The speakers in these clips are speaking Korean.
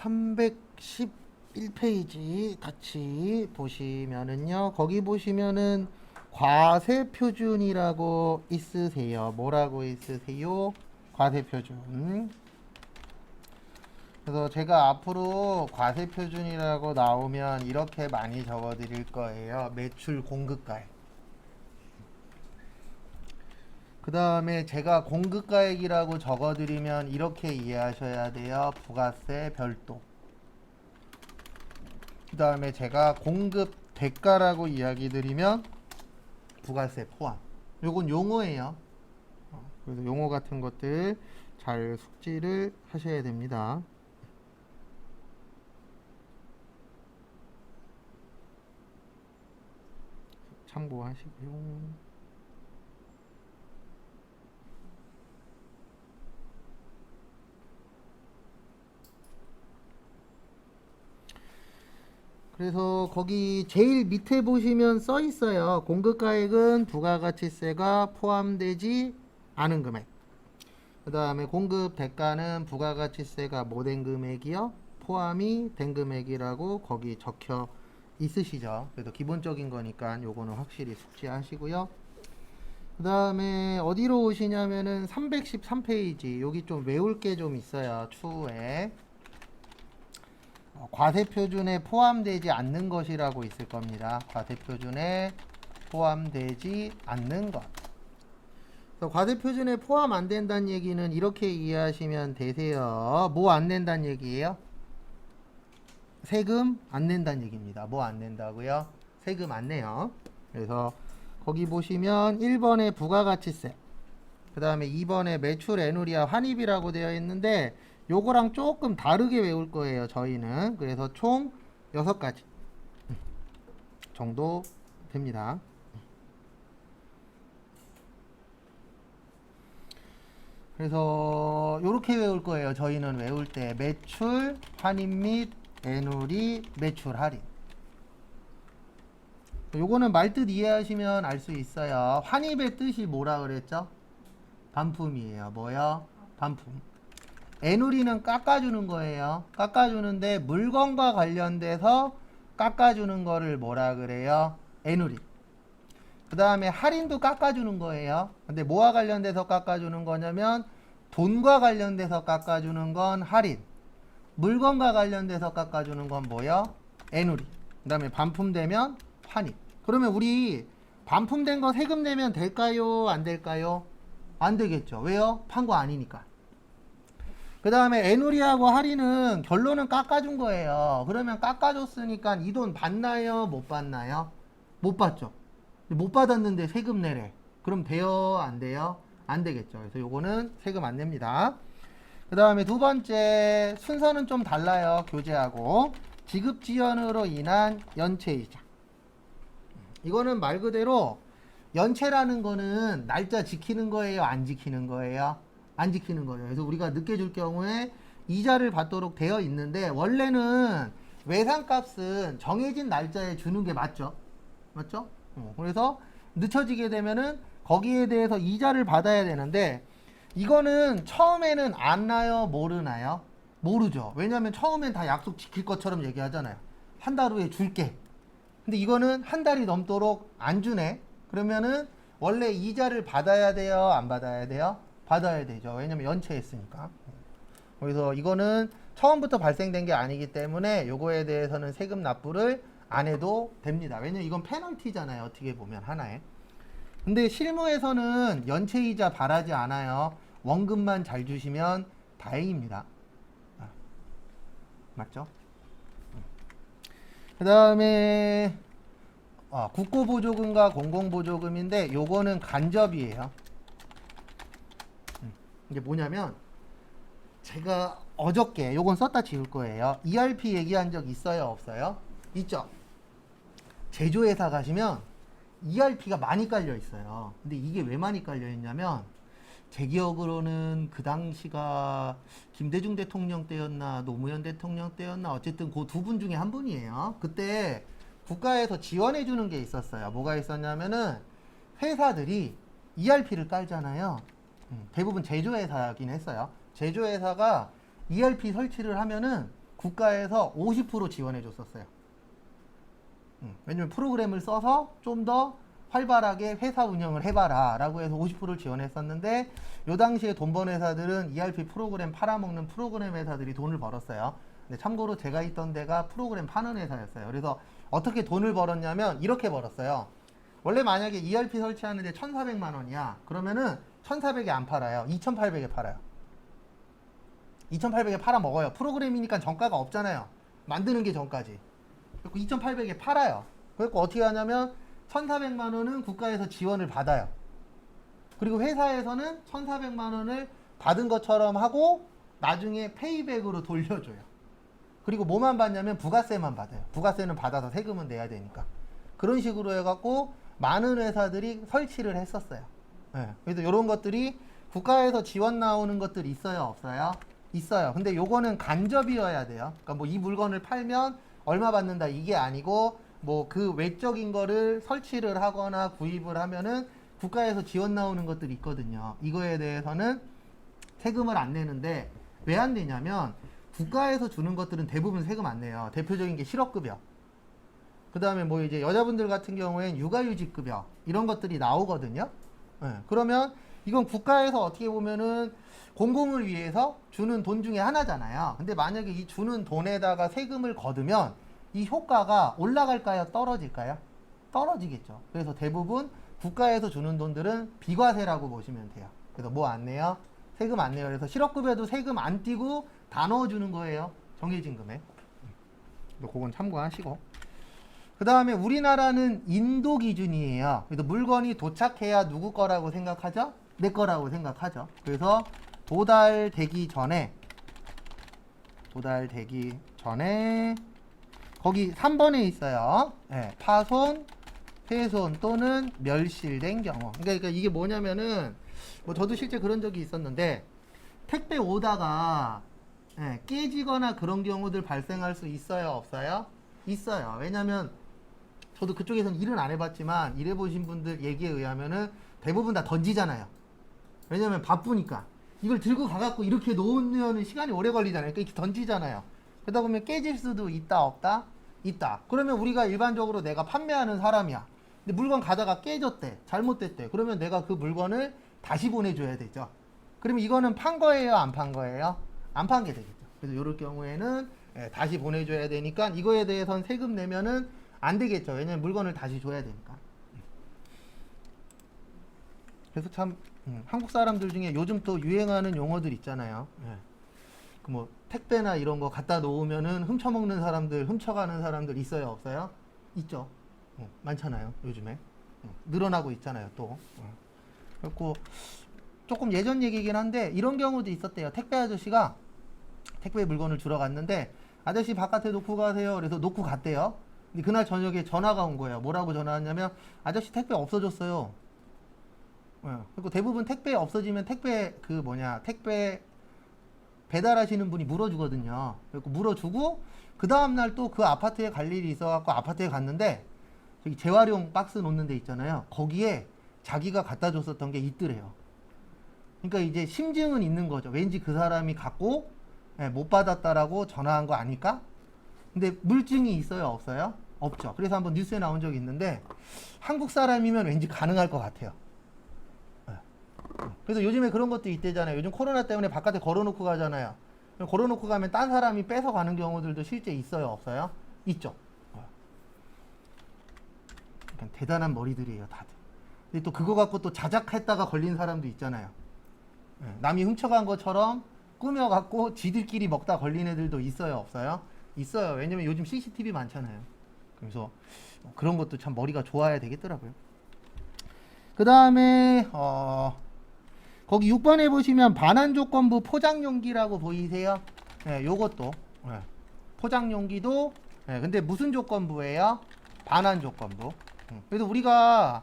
311페이지 같이 보시면은요. 거기 보시면은 과세표준이라고 있으세요. 뭐라고 있으세요? 과세표준. 그래서 제가 앞으로 과세표준이라고 나오면 이렇게 많이 적어 드릴 거예요. 매출 공급가액. 그 다음에 제가 공급가액이라고 적어 드리면 이렇게 이해하셔야 돼요. 부가세 별도. 그 다음에 제가 공급 대가라고 이야기 드리면 부가세 포함. 요건 용어예요. 그래서 용어 같은 것들 잘 숙지를 하셔야 됩니다. 참고하시고요. 그래서 거기 제일 밑에 보시면 써 있어요. 공급가액은 부가가치세가 포함되지 않은 금액. 그 다음에 공급 대가는 부가가치세가 뭐 된 금액이요? 포함이 된 금액이라고 거기 적혀 있으시죠. 그래도 기본적인 거니까 요거는 확실히 숙지하시고요. 그 다음에 어디로 오시냐면은 313페이지. 여기 좀 외울 게 좀 있어요. 추후에. 과세표준에 포함되지 않는 것이라고 있을 겁니다. 과세표준에 포함되지 않는 것. 그래서 과세표준에 포함 안 된다는 얘기는 이렇게 이해하시면 되세요. 뭐 안 낸다는 얘기예요? 세금 안 낸다는 얘기입니다. 뭐 안 낸다고요? 세금 안 내요. 그래서 거기 보시면 1번에 부가가치세, 그 다음에 2번에 매출 애누리아 환입이라고 되어 있는데 요거랑 조금 다르게 외울 거예요. 저희는. 그래서 총 6가지 정도 됩니다. 그래서 요렇게 외울 거예요. 저희는 외울 때 매출, 환입 및 애누리, 매출 할인. 요거는 말뜻 이해하시면 알 수 있어요. 환입의 뜻이 뭐라 그랬죠? 반품이에요. 뭐요? 반품. 애누리는 깎아주는 거예요. 깎아주는데 물건과 관련돼서 깎아주는 거를 뭐라 그래요? 애누리. 그 다음에 할인도 깎아주는 거예요. 근데 뭐와 관련돼서 깎아주는 거냐면 돈과 관련돼서 깎아주는 건 할인, 물건과 관련돼서 깎아주는 건 뭐요? 애누리. 그 다음에 반품되면 환입. 그러면 우리 반품된 거 세금 내면 될까요? 안 될까요? 안 되겠죠. 왜요? 판 거 아니니까. 그 다음에 애누리하고 할인은 결론은 깎아준 거예요. 그러면 깎아줬으니까 이 돈 받나요? 못 받나요? 못 받죠. 못 받았는데 세금 내래. 그럼 돼요? 안 돼요? 안 되겠죠. 그래서 요거는 세금 안 냅니다. 그 다음에 두 번째 순서는 좀 달라요. 교재하고. 지급지연으로 인한 연체이자. 이거는 말 그대로 연체라는 거는 날짜 지키는 거예요? 안 지키는 거예요? 안 지키는 거예요. 그래서 우리가 늦게 줄 경우에 이자를 받도록 되어 있는데 원래는 외상값은 정해진 날짜에 주는 게 맞죠? 맞죠? 그래서 늦춰지게 되면은 거기에 대해서 이자를 받아야 되는데 이거는 처음에는 아나요? 모르나요? 모르죠. 왜냐하면 처음엔 다 약속 지킬 것처럼 얘기하잖아요. 한 달 후에 줄게. 근데 이거는 한 달이 넘도록 안 주네. 그러면은 원래 이자를 받아야 돼요? 안 받아야 돼요? 받아야 되죠. 왜냐면 연체했으니까. 그래서 이거는 처음부터 발생된 게 아니기 때문에 요거에 대해서는 세금 납부를 안 해도 됩니다. 왜냐면 이건 페널티잖아요. 어떻게 보면 하나에. 근데 실무에서는 연체이자 바라지 않아요. 원금만 잘 주시면 다행입니다. 맞죠? 그 다음에 국고보조금과 공공보조금인데 요거는 간접이에요. 이게 뭐냐면 제가 어저께 요건 썼다 지울 거예요. ERP 얘기한 적 있어요? 없어요? 있죠? 제조회사 가시면 ERP가 많이 깔려 있어요. 근데 이게 왜 많이 깔려 있냐면 제 기억으로는 그 당시가 김대중 대통령 때였나 노무현 대통령 때였나 어쨌든 그 두 분 중에 한 분이에요. 그때 국가에서 지원해 주는 게 있었어요. 뭐가 있었냐면은 회사들이 ERP를 깔잖아요. 대부분 제조회사긴 했어요. 제조회사가 ERP 설치를 하면은 국가에서 50% 지원해 줬었어요. 왜냐면 프로그램을 써서 좀 더 활발하게 회사 운영을 해봐라 라고 해서 50%를 지원했었는데 요 당시에 돈 버는 회사들은 ERP 프로그램 팔아먹는 프로그램 회사들이 돈을 벌었어요. 근데 참고로 제가 있던 데가 프로그램 파는 회사였어요. 그래서 어떻게 돈을 벌었냐면 이렇게 벌었어요. 원래 만약에 ERP 설치하는데 1,400만 원이야. 그러면은 1,400에 안 팔아요. 2,800에 팔아요. 2,800에 팔아먹어요. 프로그램이니까 정가가 없잖아요. 만드는 게 전까지. 그래서 2,800에 팔아요. 그래서 어떻게 하냐면 1,400만 원은 국가에서 지원을 받아요. 그리고 회사에서는 1,400만 원을 받은 것처럼 하고 나중에 페이백으로 돌려줘요. 그리고 뭐만 받냐면 부가세만 받아요. 부가세는 받아서 세금은 내야 되니까. 그런 식으로 해갖고 많은 회사들이 설치를 했었어요. 네. 그래서 이런 것들이 국가에서 지원 나오는 것들이 있어요, 없어요? 있어요. 근데 요거는 간접이어야 돼요. 그러니까 뭐 이 물건을 팔면 얼마 받는다 이게 아니고 뭐 그 외적인 거를 설치를 하거나 구입을 하면은 국가에서 지원 나오는 것들이 있거든요. 이거에 대해서는 세금을 안 내는데 왜 안 내냐면 국가에서 주는 것들은 대부분 세금 안 내요. 대표적인 게 실업급여. 그 다음에 뭐 이제 여자분들 같은 경우엔 육아휴직급여 이런 것들이 나오거든요. 네. 그러면 이건 국가에서 어떻게 보면은 공공을 위해서 주는 돈 중에 하나잖아요. 근데 만약에 이 주는 돈에다가 세금을 거두면 이 효과가 올라갈까요? 떨어질까요? 떨어지겠죠. 그래서 대부분 국가에서 주는 돈들은 비과세라고 보시면 돼요. 그래서 뭐 안 내요? 세금 안 내요. 그래서 실업급여도 세금 안 떼고 다 넣어주는 거예요. 정해진 금액. 그건 참고하시고. 그 다음에 우리나라는 인도 기준이에요. 그래서 물건이 도착해야 누구 거라고 생각하죠? 내 거라고 생각하죠. 그래서 도달되기 전에 거기 3번에 있어요. 네, 파손, 훼손 또는 멸실된 경우. 그러니까 이게 뭐냐면은 뭐 저도 실제 그런 적이 있었는데 택배 오다가 깨지거나 그런 경우들 발생할 수 있어요, 없어요? 있어요. 왜냐면 저도 그쪽에서는 일은 안 해봤지만 일해보신 분들 얘기에 의하면은 대부분 다 던지잖아요. 왜냐면 바쁘니까. 이걸 들고 가갖고 이렇게 놓으면 시간이 오래 걸리잖아요. 그러니까 이렇게 던지잖아요. 그러다 보면 깨질 수도 있다, 없다? 있다. 그러면 우리가 일반적으로 내가 판매하는 사람이야. 근데 물건 가다가 깨졌대. 잘못됐대. 그러면 내가 그 물건을 다시 보내줘야 되죠. 그러면 이거는 판 거예요, 안 판 거예요? 안 판 게 되겠죠. 그래서 이럴 경우에는 다시 보내줘야 되니까 이거에 대해서는 세금 내면은 안 되겠죠. 왜냐면 물건을 다시 줘야 되니까. 그래서 참 한국 사람들 중에 요즘 또 유행하는 용어들 있잖아요. 그 뭐 택배나 이런 거 갖다 놓으면은 훔쳐먹는 사람들, 훔쳐가는 사람들 있어요, 없어요? 있죠. 많잖아요, 요즘에. 늘어나고 있잖아요, 또. 그리고 조금 예전 얘기긴 한데 이런 경우도 있었대요. 택배 아저씨가 택배 물건을 주러 갔는데 아저씨 바깥에 놓고 가세요. 그래서 놓고 갔대요. 근데 그날 저녁에 전화가 온 거예요. 뭐라고 전화 왔냐면 아저씨 택배 없어졌어요. 그리고 대부분 택배 없어지면 택배 배달하시는 분이 물어주거든요. 그리고 물어주고 그 다음날 또 그 아파트에 갈 일이 있어갖고 아파트에 갔는데 저기 재활용 박스 놓는 데 있잖아요. 거기에 자기가 갖다 줬었던 게 있더래요. 그러니까 이제 심증은 있는 거죠. 왠지 그 사람이 갖고 못 받았다라고 전화한 거 아닐까? 근데 물증이 있어요, 없어요? 없죠. 그래서 한번 뉴스에 나온 적이 있는데 한국 사람이면 왠지 가능할 것 같아요. 그래서 요즘에 그런 것도 있대잖아요. 요즘 코로나 때문에 바깥에 걸어놓고 가잖아요. 걸어놓고 가면 딴 사람이 뺏어가는 경우들도 실제 있어요, 없어요? 있죠. 그러니까 대단한 머리들이에요, 다들. 근데 또 그거 갖고 또 자작했다가 걸린 사람도 있잖아요. 남이 훔쳐간 것처럼 꾸며갖고 지들끼리 먹다 걸린 애들도 있어요, 없어요? 있어요. 왜냐면 요즘 CCTV 많잖아요. 그래서 그런 것도 참 머리가 좋아야 되겠더라고요. 그 다음에 거기 6번에 보시면 반환조건부 포장용기라고 보이세요? 요것도 포장용기도 근데 무슨 조건부예요? 반환조건부. 그래서 우리가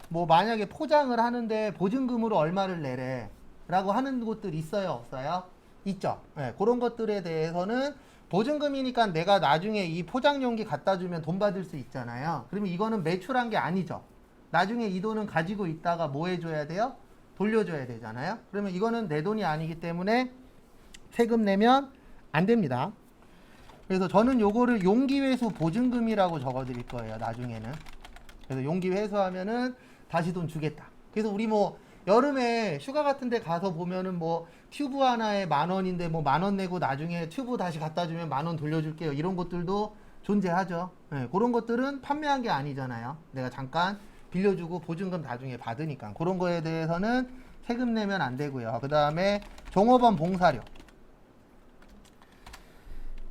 뭐 만약에 포장을 하는데 보증금으로 얼마를 내래 라고 하는 곳들 있어요, 없어요? 있죠. 그런 것들에 대해서는 보증금이니까 내가 나중에 이 포장용기 갖다 주면 돈 받을 수 있잖아요. 그러면 이거는 매출한 게 아니죠. 나중에 이 돈은 가지고 있다가 뭐 해줘야 돼요? 돌려줘야 되잖아요. 그러면 이거는 내 돈이 아니기 때문에 세금 내면 안 됩니다. 그래서 저는 요거를 용기회수 보증금이라고 적어 드릴 거예요, 나중에는. 그래서 용기 회수하면은 다시 돈 주겠다. 그래서 우리 뭐 여름에 휴가 같은 데 가서 보면은 뭐 튜브 하나에 10,000원인데 뭐 10,000원 내고 나중에 튜브 다시 갖다 주면 10,000원 돌려줄게요. 이런 것들도 존재하죠. 네, 그런 것들은 판매한 게 아니잖아요. 내가 잠깐 빌려주고 보증금 나중에 받으니까. 그런 거에 대해서는 세금 내면 안 되고요. 그 다음에 종업원 봉사료.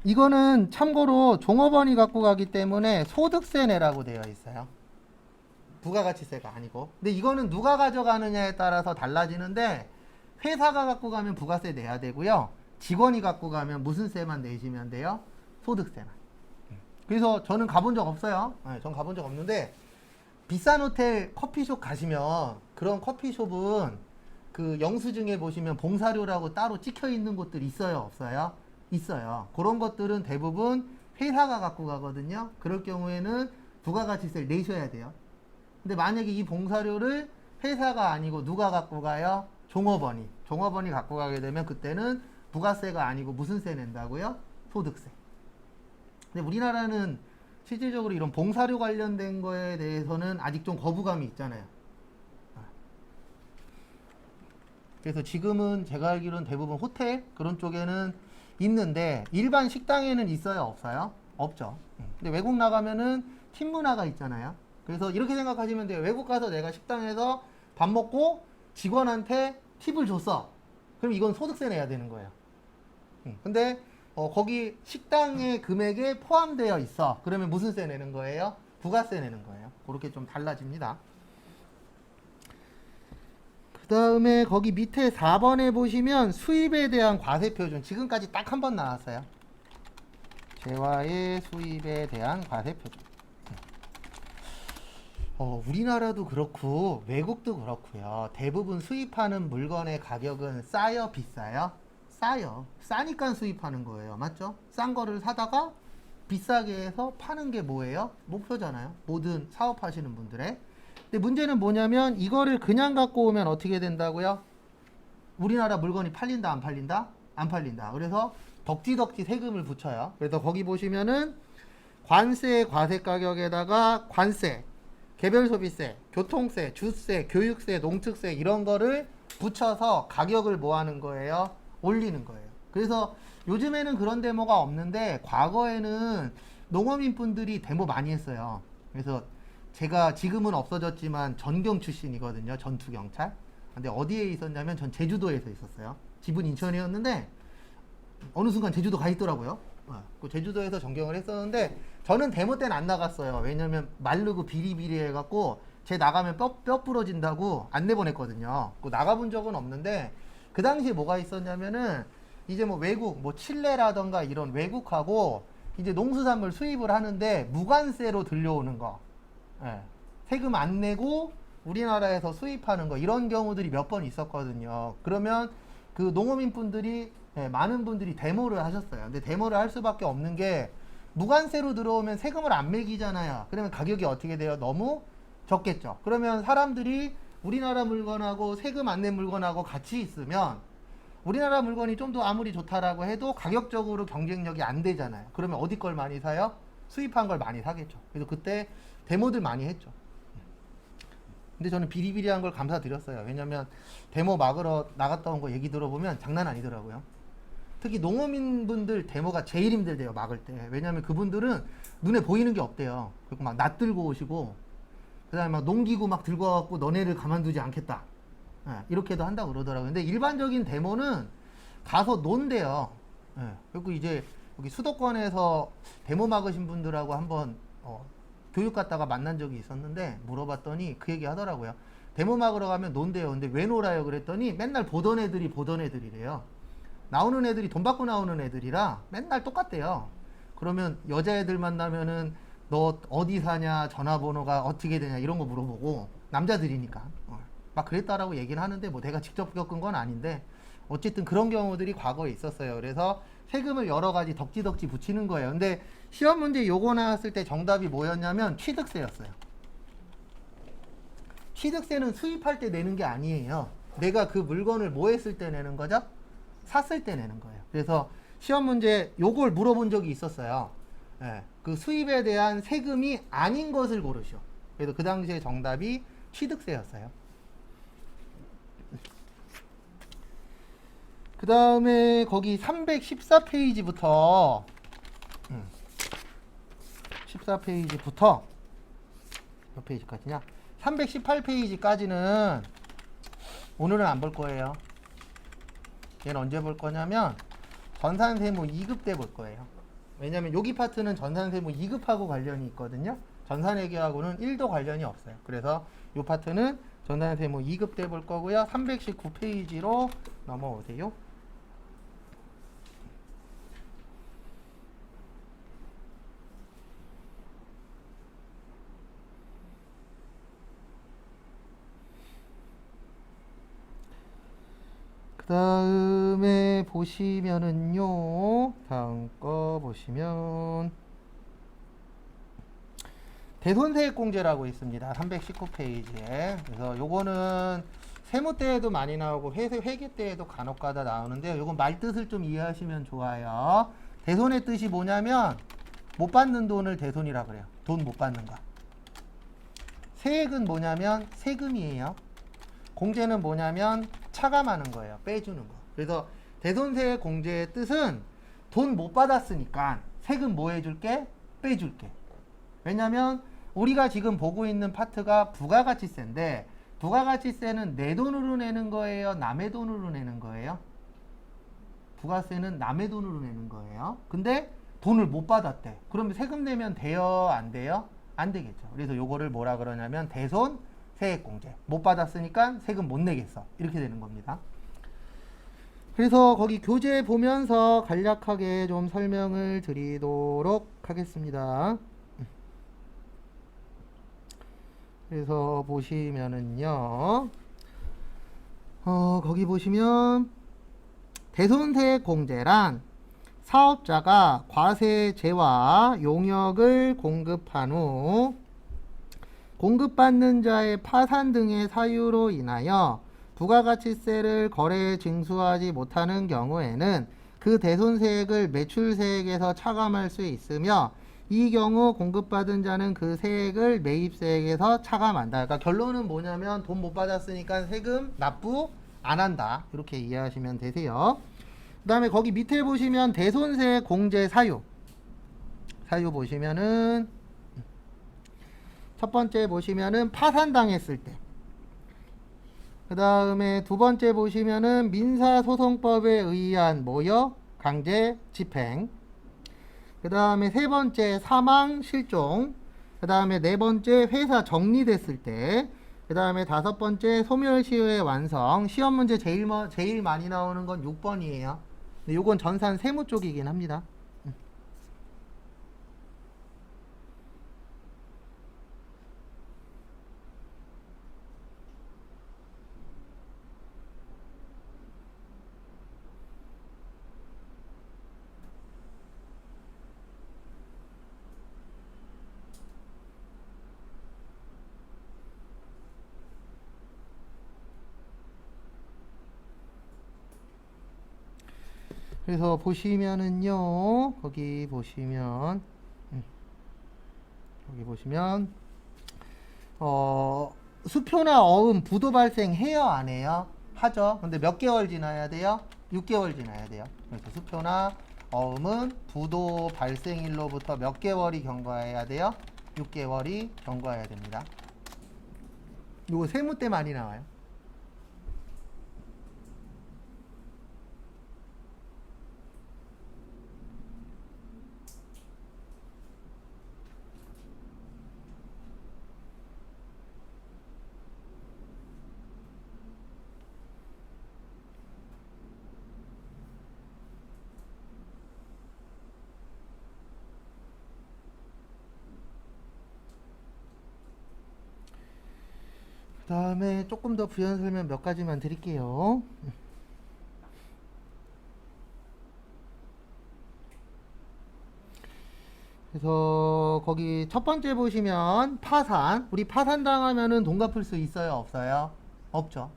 이거는 참고로 종업원이 갖고 가기 때문에 소득세 내라고 되어 있어요. 부가가치세가 아니고. 근데 이거는 누가 가져가느냐에 따라서 달라지는데 회사가 갖고 가면 부가세 내야 되고요. 직원이 갖고 가면 무슨 세만 내시면 돼요? 소득세만. 그래서 저는 가본 적 없어요. 네, 전 가본 적 없는데 비싼 호텔 커피숍 가시면 그런 커피숍은 그 영수증에 보시면 봉사료라고 따로 찍혀 있는 곳들 있어요? 없어요? 있어요. 그런 것들은 대부분 회사가 갖고 가거든요. 그럴 경우에는 부가가치세를 내셔야 돼요. 근데 만약에 이 봉사료를 회사가 아니고 누가 갖고 가요? 종업원이 갖고 가게 되면 그때는 부가세가 아니고 무슨 세 낸다고요? 소득세. 근데 우리나라는 실질적으로 이런 봉사료 관련된 거에 대해서는 아직 좀 거부감이 있잖아요. 그래서 지금은 제가 알기로는 대부분 호텔 그런 쪽에는 있는데 일반 식당에는 있어요? 없어요? 없죠. 근데 외국 나가면은 팀 문화가 있잖아요. 그래서 이렇게 생각하시면 돼요. 외국 가서 내가 식당에서 밥 먹고 직원한테 팁을 줬어. 그럼 이건 소득세 내야 되는 거예요. 근데 거기 식당의 금액에 포함되어 있어. 그러면 무슨 세 내는 거예요? 부가세 내는 거예요. 그렇게 좀 달라집니다. 그 다음에 거기 밑에 4번에 보시면 수입에 대한 과세 표준. 지금까지 딱 한 번 나왔어요. 재화의 수입에 대한 과세 표준. 우리나라도 그렇고 외국도 그렇고요. 대부분 수입하는 물건의 가격은 싸요, 비싸요? 싸요. 싸니까 수입하는 거예요. 맞죠? 싼 거를 사다가 비싸게 해서 파는 게 뭐예요? 목표잖아요. 모든 사업하시는 분들의. 근데 문제는 뭐냐면 이거를 그냥 갖고 오면 어떻게 된다고요? 우리나라 물건이 팔린다, 안 팔린다? 안 팔린다. 그래서 덕지덕지 세금을 붙여요. 그래서 거기 보시면은 관세, 과세 가격에다가 관세, 개별소비세, 교통세, 주세, 교육세, 농특세 이런 거를 붙여서 가격을 뭐 하는 거예요? 올리는 거예요. 그래서 요즘에는 그런 데모가 없는데 과거에는 농어민 분들이 데모 많이 했어요. 그래서 제가 지금은 없어졌지만 전경 출신이거든요. 전투경찰. 근데 어디에 있었냐면 전 제주도에서 있었어요. 집은 인천이었는데 어느 순간 제주도 가 있더라고요. 그 제주도에서 전경을 했었는데 저는 데모 때는 안 나갔어요. 왜냐면 마르고 비리비리 해갖고 제 나가면 뼈 부러진다고 안 내보냈거든요. 그 나가본 적은 없는데 그 당시에 뭐가 있었냐면은 이제 뭐 외국 뭐 칠레라던가 이런 외국하고 이제 농수산물 수입을 하는데 무관세로 들려오는 거, 세금 안 내고 우리나라에서 수입하는 거 이런 경우들이 몇 번 있었거든요. 그러면 그 농어민 분들이 많은 분들이 데모를 하셨어요. 근데 데모를 할 수밖에 없는 게 무관세로 들어오면 세금을 안 매기잖아요. 그러면 가격이 어떻게 돼요? 너무 적겠죠. 그러면 사람들이 우리나라 물건하고 세금 안 낸 물건하고 같이 있으면 우리나라 물건이 좀 더 아무리 좋다라고 해도 가격적으로 경쟁력이 안 되잖아요. 그러면 어디 걸 많이 사요? 수입한 걸 많이 사겠죠. 그래서 그때 데모들 많이 했죠. 근데 저는 비리비리한 걸 감사드렸어요. 왜냐면 데모 막으러 나갔다 온 거 얘기 들어보면 장난 아니더라고요. 특히 농어민분들 데모가 제일 힘들대요, 막을 때. 왜냐면 그분들은 눈에 보이는 게 없대요. 그리고 막 낫 들고 오시고 그 다음에 막 농기구 막 들고 와갖고 너네를 가만두지 않겠다, 이렇게도 한다고 그러더라고요. 근데 일반적인 데모는 가서 논대요. 그리고 이제 여기 수도권에서 데모 막으신 분들하고 한번 교육 갔다가 만난 적이 있었는데 물어봤더니 그 얘기 하더라고요. 데모 막으러 가면 논대요. 근데 왜 놀아요? 그랬더니 맨날 보던 애들이래요. 나오는 애들이 돈 받고 나오는 애들이라 맨날 똑같대요. 그러면 여자애들 만나면은 너 어디 사냐, 전화번호가 어떻게 되냐 이런 거 물어보고, 남자들이니까 막 그랬다라고 얘기를 하는데 뭐 내가 직접 겪은 건 아닌데 어쨌든 그런 경우들이 과거에 있었어요. 그래서 세금을 여러 가지 덕지덕지 붙이는 거예요. 근데 시험 문제 요거 나왔을 때 정답이 뭐였냐면 취득세였어요. 취득세는 수입할 때 내는 게 아니에요. 내가 그 물건을 뭐 했을 때 내는 거죠? 샀을 때 내는 거예요. 그래서 시험 문제 요걸 물어본 적이 있었어요. 예, 그 수입에 대한 세금이 아닌 것을 고르시오. 그래서 그 당시에 정답이 취득세였어요. 그 다음에 거기 314페이지부터 14페이지부터 몇 페이지까지냐? 318페이지까지는 오늘은 안 볼 거예요. 얘는 언제 볼 거냐면 전산세무 2급 때 볼 거예요. 왜냐면 여기 파트는 전산세무 2급하고 관련이 있거든요. 전산회계하고는 1도 관련이 없어요. 그래서 이 파트는 전산세무 2급 때 볼 거고요. 319페이지로 넘어오세요. 그 다음에 보시면은요, 다음 거 보시면 대손세액공제라고 있습니다. 319페이지에. 그래서 요거는 세무 때에도 많이 나오고 회계 때에도 간혹가다 나오는데요. 요건 말뜻을 좀 이해하시면 좋아요. 대손의 뜻이 뭐냐면 못 받는 돈을 대손이라 그래요. 돈 못 받는 거. 세액은 뭐냐면 세금이에요. 공제는 뭐냐면 차감하는 거예요. 빼주는 거. 그래서 대손세액 공제의 뜻은 돈 못 받았으니까 세금 뭐 해줄게? 빼줄게. 왜냐면 우리가 지금 보고 있는 파트가 부가가치세인데 부가가치세는 내 돈으로 내는 거예요? 남의 돈으로 내는 거예요? 부가세는 남의 돈으로 내는 거예요. 근데 돈을 못 받았대. 그러면 세금 내면 돼요? 안 돼요? 안 되겠죠. 그래서 요거를 뭐라 그러냐면 대손 세액공제. 못 받았으니까 세금 못 내겠어. 이렇게 되는 겁니다. 그래서 거기 교재 보면서 간략하게 좀 설명을 드리도록 하겠습니다. 그래서 보시면은요, 거기 보시면 대손세액공제란 사업자가 과세제와 용역을 공급한 후 공급받는 자의 파산 등의 사유로 인하여 부가가치세를 거래에 징수하지 못하는 경우에는 그 대손세액을 매출세액에서 차감할 수 있으며 이 경우 공급받은 자는 그 세액을 매입세액에서 차감한다. 그러니까 결론은 뭐냐면 돈 못 받았으니까 세금 납부 안 한다. 이렇게 이해하시면 되세요. 그 다음에 거기 밑에 보시면 대손세액 공제 사유 보시면은 첫 번째 보시면은 파산당했을 때, 그 다음에 두 번째 보시면은 민사소송법에 의한 뭐요? 강제 집행. 그 다음에 세 번째 사망 실종. 그 다음에 네 번째 회사 정리됐을 때. 그 다음에 다섯 번째 소멸시효의 완성. 시험 문제 제일 많이 나오는 건 6번이에요. 요건 전산 세무 쪽이긴 합니다. 그래서 보시면은요, 거기 보시면 수표나 어음 부도 발생해요, 안 해요? 하죠. 근데 몇 개월 지나야 돼요? 6개월 지나야 돼요. 그래서 수표나 어음은 부도 발생일로부터 몇 개월이 경과해야 돼요? 6개월이 경과해야 됩니다. 이거 세무 때 많이 나와요. 그 다음에 조금 더 부연 설명 몇 가지만 드릴게요. 그래서 거기 첫 번째 보시면 파산. 우리 파산 당하면은 돈 갚을 수 있어요? 없어요? 없죠.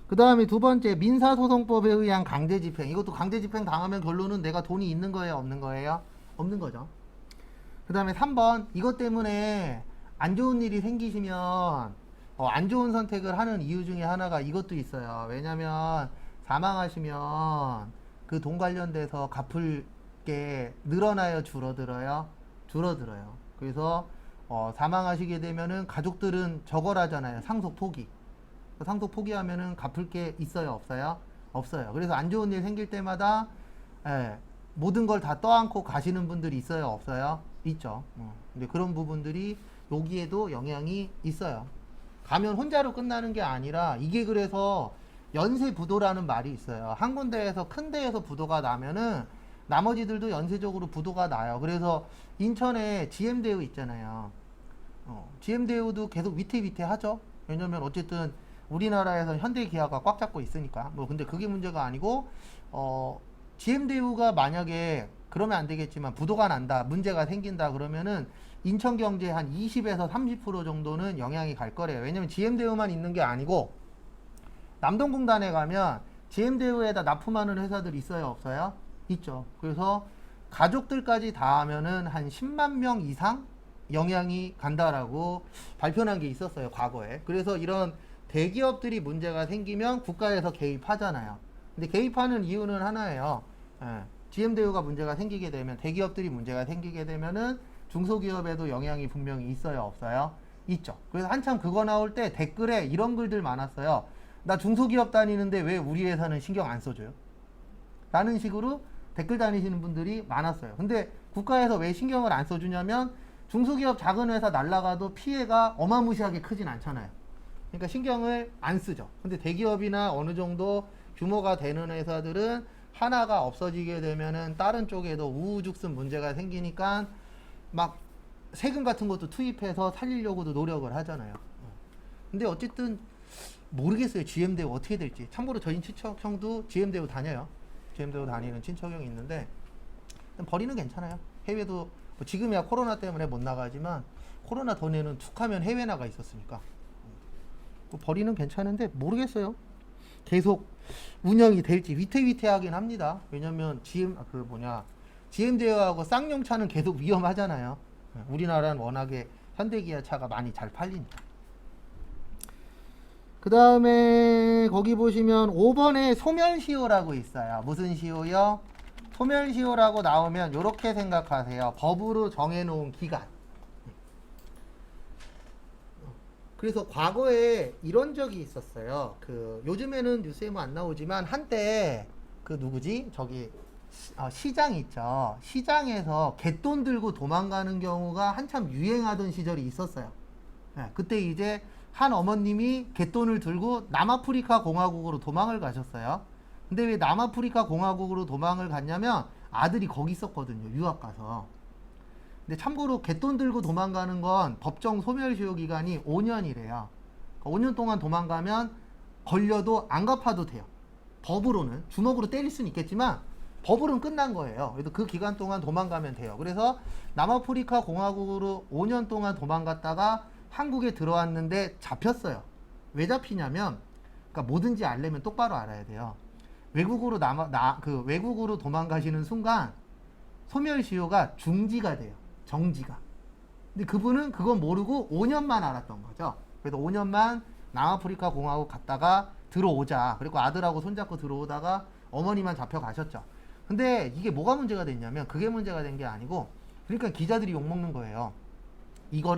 그 다음에 두 번째 민사소송법에 의한 강제집행. 이것도 강제집행 당하면 결론은 내가 돈이 있는 거예요, 없는 거예요? 없는 거죠. 그 다음에 3번 이것 때문에 안 좋은 일이 생기시면 안 좋은 선택을 하는 이유 중에 하나가 이것도 있어요. 왜냐면 사망하시면 그 돈 관련돼서 갚을 게 늘어나요, 줄어들어요? 줄어들어요. 그래서 사망하시게 되면은 가족들은 저걸하잖아요. 상속 포기. 상속 포기하면은 갚을 게 있어요, 없어요? 없어요. 그래서 안 좋은 일 생길 때마다 모든 걸 다 떠안고 가시는 분들이 있어요, 없어요? 있죠. 근데 그런 부분들이 여기에도 영향이 있어요. 가면 혼자로 끝나는 게 아니라 이게 그래서 연쇄 부도라는 말이 있어요. 한 군데에서 큰 데에서 부도가 나면은 나머지들도 연쇄적으로 부도가 나요. 그래서 인천에 GM대우 있잖아요. GM대우도 계속 위태위태하죠. 왜냐면 어쨌든 우리나라에서 현대기아가 꽉 잡고 있으니까. 뭐 근데 그게 문제가 아니고 GM대우가 만약에 그러면 안 되겠지만 부도가 난다, 문제가 생긴다 그러면은 인천 경제에 한 20에서 30% 정도는 영향이 갈 거래요. 왜냐면 GM대우만 있는 게 아니고 남동공단에 가면 GM대우에다 납품하는 회사들이 있어요, 없어요? 있죠. 그래서 가족들까지 다 하면은 한 10만 명 이상 영향이 간다라고 발표한 게 있었어요, 과거에. 그래서 이런 대기업들이 문제가 생기면 국가에서 개입하잖아요. 근데 개입하는 이유는 하나예요. GM대우가 문제가 생기게 되면, 대기업들이 문제가 생기게 되면은 중소기업에도 영향이 분명히 있어요, 없어요? 있죠. 그래서 한참 그거 나올 때 댓글에 이런 글들 많았어요. 나 중소기업 다니는데 왜 우리 회사는 신경 안 써줘요? 라는 식으로 댓글 다니시는 분들이 많았어요. 근데 국가에서 왜 신경을 안 써주냐면 중소기업 작은 회사 날라가도 피해가 어마무시하게 크진 않잖아요. 그러니까 신경을 안 쓰죠. 근데 대기업이나 어느 정도 규모가 되는 회사들은 하나가 없어지게 되면은 다른 쪽에도 우후죽순 문제가 생기니까 막 세금 같은 것도 투입해서 살리려고도 노력을 하잖아요. 근데 어쨌든 모르겠어요. GM대우 어떻게 될지. 참고로 저희 친척 형도 GM대우 다녀요. GM대우 다니는 친척 형이 있는데 버리는 괜찮아요. 해외도 뭐 지금이야 코로나 때문에 못 나가지만 코로나 전에는 툭하면 해외 나가 있었으니까 버리는 괜찮은데 모르겠어요. 계속 운영이 될지 위태위태하긴 합니다. 왜냐면 GM대우하고 쌍용차는 계속 위험하잖아요. 우리나라는 워낙에 현대기아 차가 많이 잘 팔리니까. 그 다음에 거기 보시면 5번에 소멸시효라고 있어요. 무슨 시효요? 소멸시효라고 나오면 이렇게 생각하세요. 법으로 정해놓은 기간. 그래서 과거에 이런 적이 있었어요. 요즘에는 뉴스에 뭐 안 나오지만 한때 누구지? 저기 시장 있죠. 시장에서 갯돈 들고 도망가는 경우가 한참 유행하던 시절이 있었어요. 그때 이제 한 어머님이 갯돈을 들고 남아프리카 공화국으로 도망을 가셨어요. 근데 왜 남아프리카 공화국으로 도망을 갔냐면 아들이 거기 있었거든요. 유학 가서. 근데 참고로 갯돈 들고 도망가는 건 법정 소멸시효 기간이 5년이래요. 5년 동안 도망가면 걸려도 안 갚아도 돼요. 법으로는 주먹으로 때릴 수는 있겠지만 법으로는 끝난 거예요. 그래도 그 기간 동안 도망가면 돼요. 그래서 남아프리카 공화국으로 5년 동안 도망갔다가 한국에 들어왔는데 잡혔어요. 왜 잡히냐면, 그러니까 뭐든지 알려면 똑바로 알아야 돼요. 외국으로 외국으로 도망가시는 순간 소멸시효가 중지가 돼요. 정지가. 근데 그분은 그건 모르고 5년만 알았던 거죠. 그래서 5년만 남아프리카 공화국 갔다가 들어오자. 그리고 아들하고 손잡고 들어오다가 어머니만 잡혀가셨죠. 근데 이게 뭐가 문제가 됐냐면, 그게 문제가 된 게 아니고, 그러니까 기자들이 욕먹는 거예요. 이거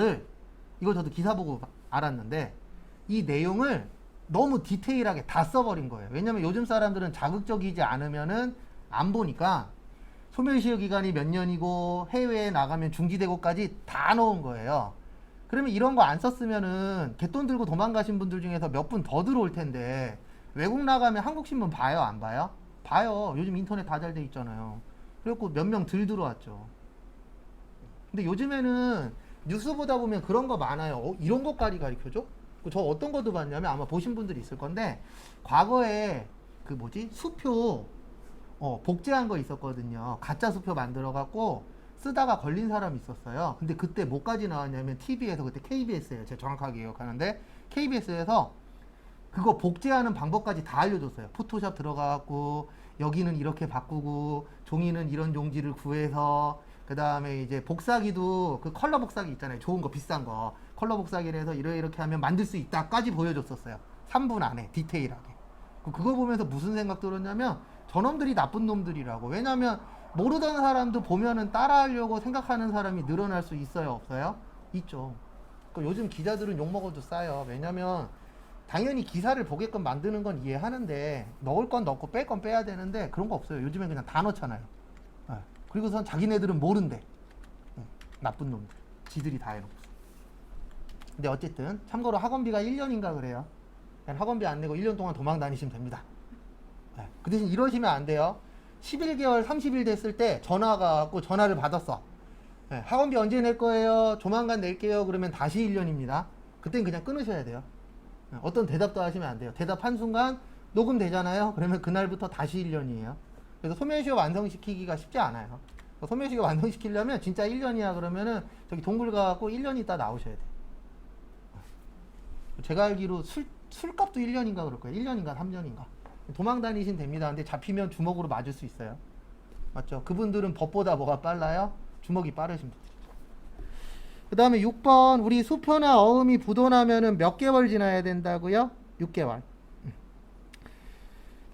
저도 기사 보고 알았는데 이 내용을 너무 디테일하게 다 써버린 거예요. 왜냐면 요즘 사람들은 자극적이지 않으면은 안 보니까 소멸시효 기간이 몇 년이고 해외에 나가면 중지되고까지 다 넣은 거예요. 그러면 이런 거 안 썼으면은 갯돈 들고 도망가신 분들 중에서 몇 분 더 들어올 텐데 외국 나가면 한국 신문 봐요, 안 봐요? 봐요. 요즘 인터넷 다 잘 돼 있잖아요. 그래갖고 몇 명 들 들어왔죠. 근데 요즘에는 뉴스 보다 보면 그런 거 많아요. 이런 것까지 가르쳐줘? 저 어떤 것도 봤냐면 아마 보신 분들이 있을 건데 과거에 수표 복제한 거 있었거든요. 가짜 수표 만들어 갖고 쓰다가 걸린 사람이 있었어요. 근데 그때 뭐까지 나왔냐면 TV에서, 그때 KBS예요. 제가 정확하게 기억하는데 KBS에서 그거 복제하는 방법까지 다 알려줬어요. 포토샵 들어가갖고 여기는 이렇게 바꾸고 종이는 이런 종지를 구해서 그 다음에 이제 복사기도 그 컬러 복사기 있잖아요. 좋은 거 비싼 거 컬러 복사기를 해서 이렇게 하면 만들 수 있다까지 보여줬었어요. 3분 안에 디테일하게. 그거 보면서 무슨 생각 들었냐면 저놈들이 나쁜 놈들이라고. 왜냐면 모르던 사람도 보면은 따라하려고 생각하는 사람이 늘어날 수 있어요, 없어요? 있죠. 요즘 기자들은 욕먹어도 싸요. 왜냐면 당연히 기사를 보게끔 만드는 건 이해하는데 넣을 건 넣고 뺄 건 빼야 되는데 그런 거 없어요. 요즘엔 그냥 다 넣잖아요. 그리고선 자기네들은 모른대. 나쁜 놈들. 지들이 다 해놓고. 근데 어쨌든 참고로 학원비가 1년인가 그래요. 그냥 학원비 안 내고 1년 동안 도망 다니시면 됩니다. 그 대신 이러시면 안 돼요. 11개월 30일 됐을 때 전화가 왔고 전화를 받았어. 학원비 언제 낼 거예요? 조만간 낼게요. 그러면 다시 1년입니다. 그땐 그냥 끊으셔야 돼요. 어떤 대답도 하시면 안 돼요. 대답한 순간 녹음되잖아요. 그러면 그날부터 다시 1년이에요. 그래서 소멸시효 완성시키기가 쉽지 않아요. 소멸시효 완성시키려면 진짜 1년이야 그러면은 저기 동굴 가갖고 1년 있다 나오셔야 돼요. 제가 알기로 술값도 1년인가 그럴 거예요. 1년인가 3년인가. 도망 다니시면 됩니다. 근데 잡히면 주먹으로 맞을 수 있어요. 맞죠? 그분들은 법보다 뭐가 빨라요? 주먹이 빠르신 분들. 그 다음에 6번 우리 수표나 어음이 부도나면은 몇 개월 지나야 된다고요? 6개월.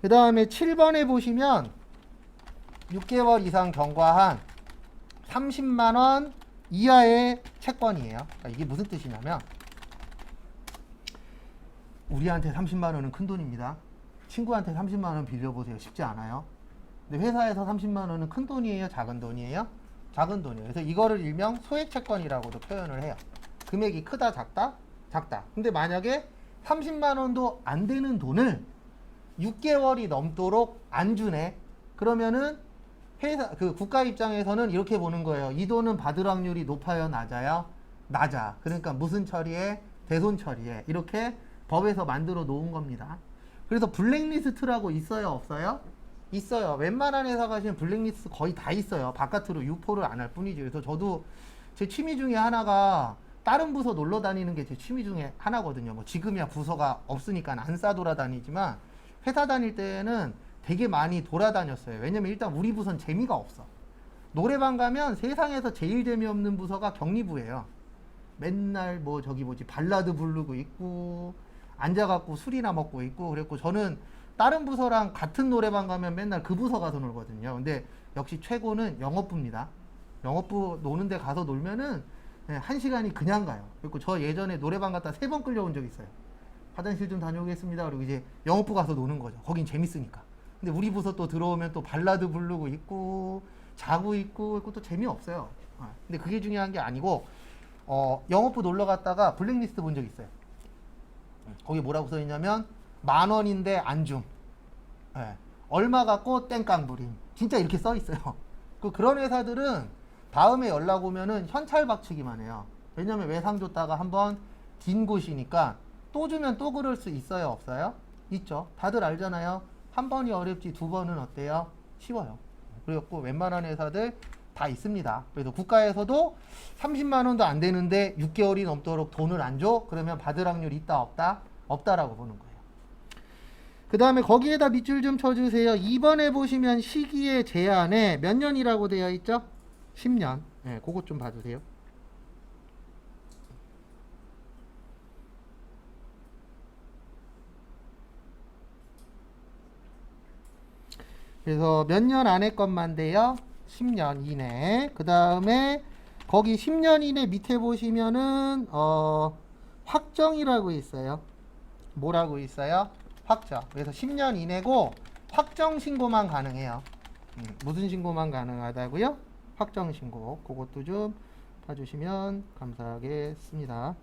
그 다음에 7번에 보시면 6개월 이상 경과한 30만원 이하의 채권이에요. 그러니까 이게 무슨 뜻이냐면 우리한테 30만원은 큰 돈입니다. 친구한테 30만원 빌려보세요. 쉽지 않아요. 근데 회사에서 30만원은 큰 돈이에요? 작은 돈이에요? 작은 돈이에요. 그래서 이거를 일명 소액채권이라고도 표현을 해요. 금액이 크다 작다? 작다. 근데 만약에 30만원도 안 되는 돈을 6개월이 넘도록 안 주네. 그러면은 회사 국가 입장에서는 이렇게 보는 거예요. 이 돈은 받을 확률이 높아요, 낮아요? 낮아. 그러니까 무슨 처리해? 대손 처리해. 이렇게 법에서 만들어 놓은 겁니다. 그래서 블랙리스트라고 있어요, 없어요? 있어요. 웬만한 회사 가시면 블랙리스트 거의 다 있어요. 바깥으로 유포를 안 할 뿐이죠. 그래서 저도 제 취미 중에 하나가 다른 부서 놀러 다니는 게 제 취미 중에 하나거든요. 뭐 지금이야 부서가 없으니까 안 싸돌아다니지만 회사 다닐 때는 되게 많이 돌아다녔어요. 왜냐면 일단 우리 부서는 재미가 없어. 노래방 가면 세상에서 제일 재미없는 부서가 격리부예요. 맨날 뭐 저기 뭐지 발라드 부르고 있고 앉아갖고 술이나 먹고 있고 그랬고 저는 다른 부서랑 같은 노래방 가면 맨날 그 부서 가서 놀거든요. 근데 역시 최고는 영업부입니다. 영업부 노는 데 가서 놀면은 1시간이 그냥 가요. 그리고 저 예전에 노래방 갔다 3번 끌려온 적 있어요. 화장실 좀 다녀오겠습니다. 그리고 이제 영업부 가서 노는 거죠. 거긴 재밌으니까. 근데 우리 부서 또 들어오면 또 발라드 부르고 있고 자고 있고 또 재미없어요. 근데 그게 중요한 게 아니고 영업부 놀러 갔다가 블랙리스트 본 적 있어요. 거기 뭐라고 써있냐면 10,000원인데 안 줌. 얼마 갖고 땡깡부림. 진짜 이렇게 써있어요. 그런 회사들은 다음에 연락 오면은 현찰 박치기만 해요. 왜냐면 외상 줬다가 한번 딘 곳이니까 또 주면 또 그럴 수 있어요, 없어요? 있죠. 다들 알잖아요. 한 번이 어렵지 두 번은 어때요? 쉬워요. 그래갖고 웬만한 회사들 다 있습니다. 그래서 국가에서도 30만 원도 안 되는데 6개월이 넘도록 돈을 안 줘? 그러면 받을 확률 있다 없다? 없다라고 보는 거예요. 그 다음에 거기에다 밑줄 좀 쳐주세요. 2번에 보시면 시기의 제한에 몇 년이라고 되어 있죠? 10년. 네, 그것 좀 봐주세요. 그래서 몇 년 안에 것만 돼요? 10년 이내. 그 다음에 거기 10년 이내 밑에 보시면은 확정이라고 있어요. 뭐라고 있어요? 확정. 그래서 10년 이내고 확정 신고만 가능해요. 무슨 신고만 가능하다고요? 확정 신고. 그것도 좀 봐주시면 감사하겠습니다.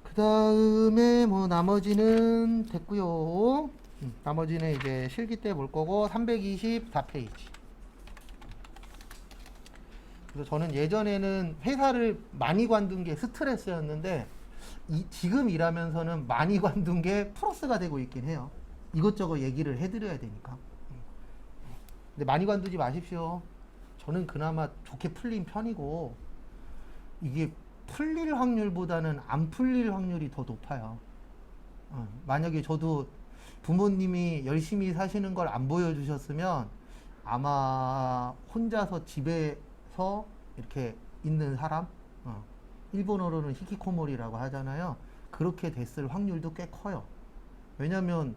그 다음에 뭐 나머지는 됐고요. 나머지는 이제 실기 때 볼 거고 324페이지. 그래서 저는 예전에는 회사를 많이 관둔 게 스트레스였는데 지금 일하면서는 많이 관둔 게 플러스가 되고 있긴 해요. 이것저것 얘기를 해드려야 되니까. 근데 많이 관두지 마십시오. 저는 그나마 좋게 풀린 편이고 이게 풀릴 확률보다는 안 풀릴 확률이 더 높아요. 만약에 저도 부모님이 열심히 사시는 걸 안 보여주셨으면 아마 혼자서 집에서 이렇게 있는 사람, 일본어로는 히키코모리라고 하잖아요. 그렇게 됐을 확률도 꽤 커요. 왜냐면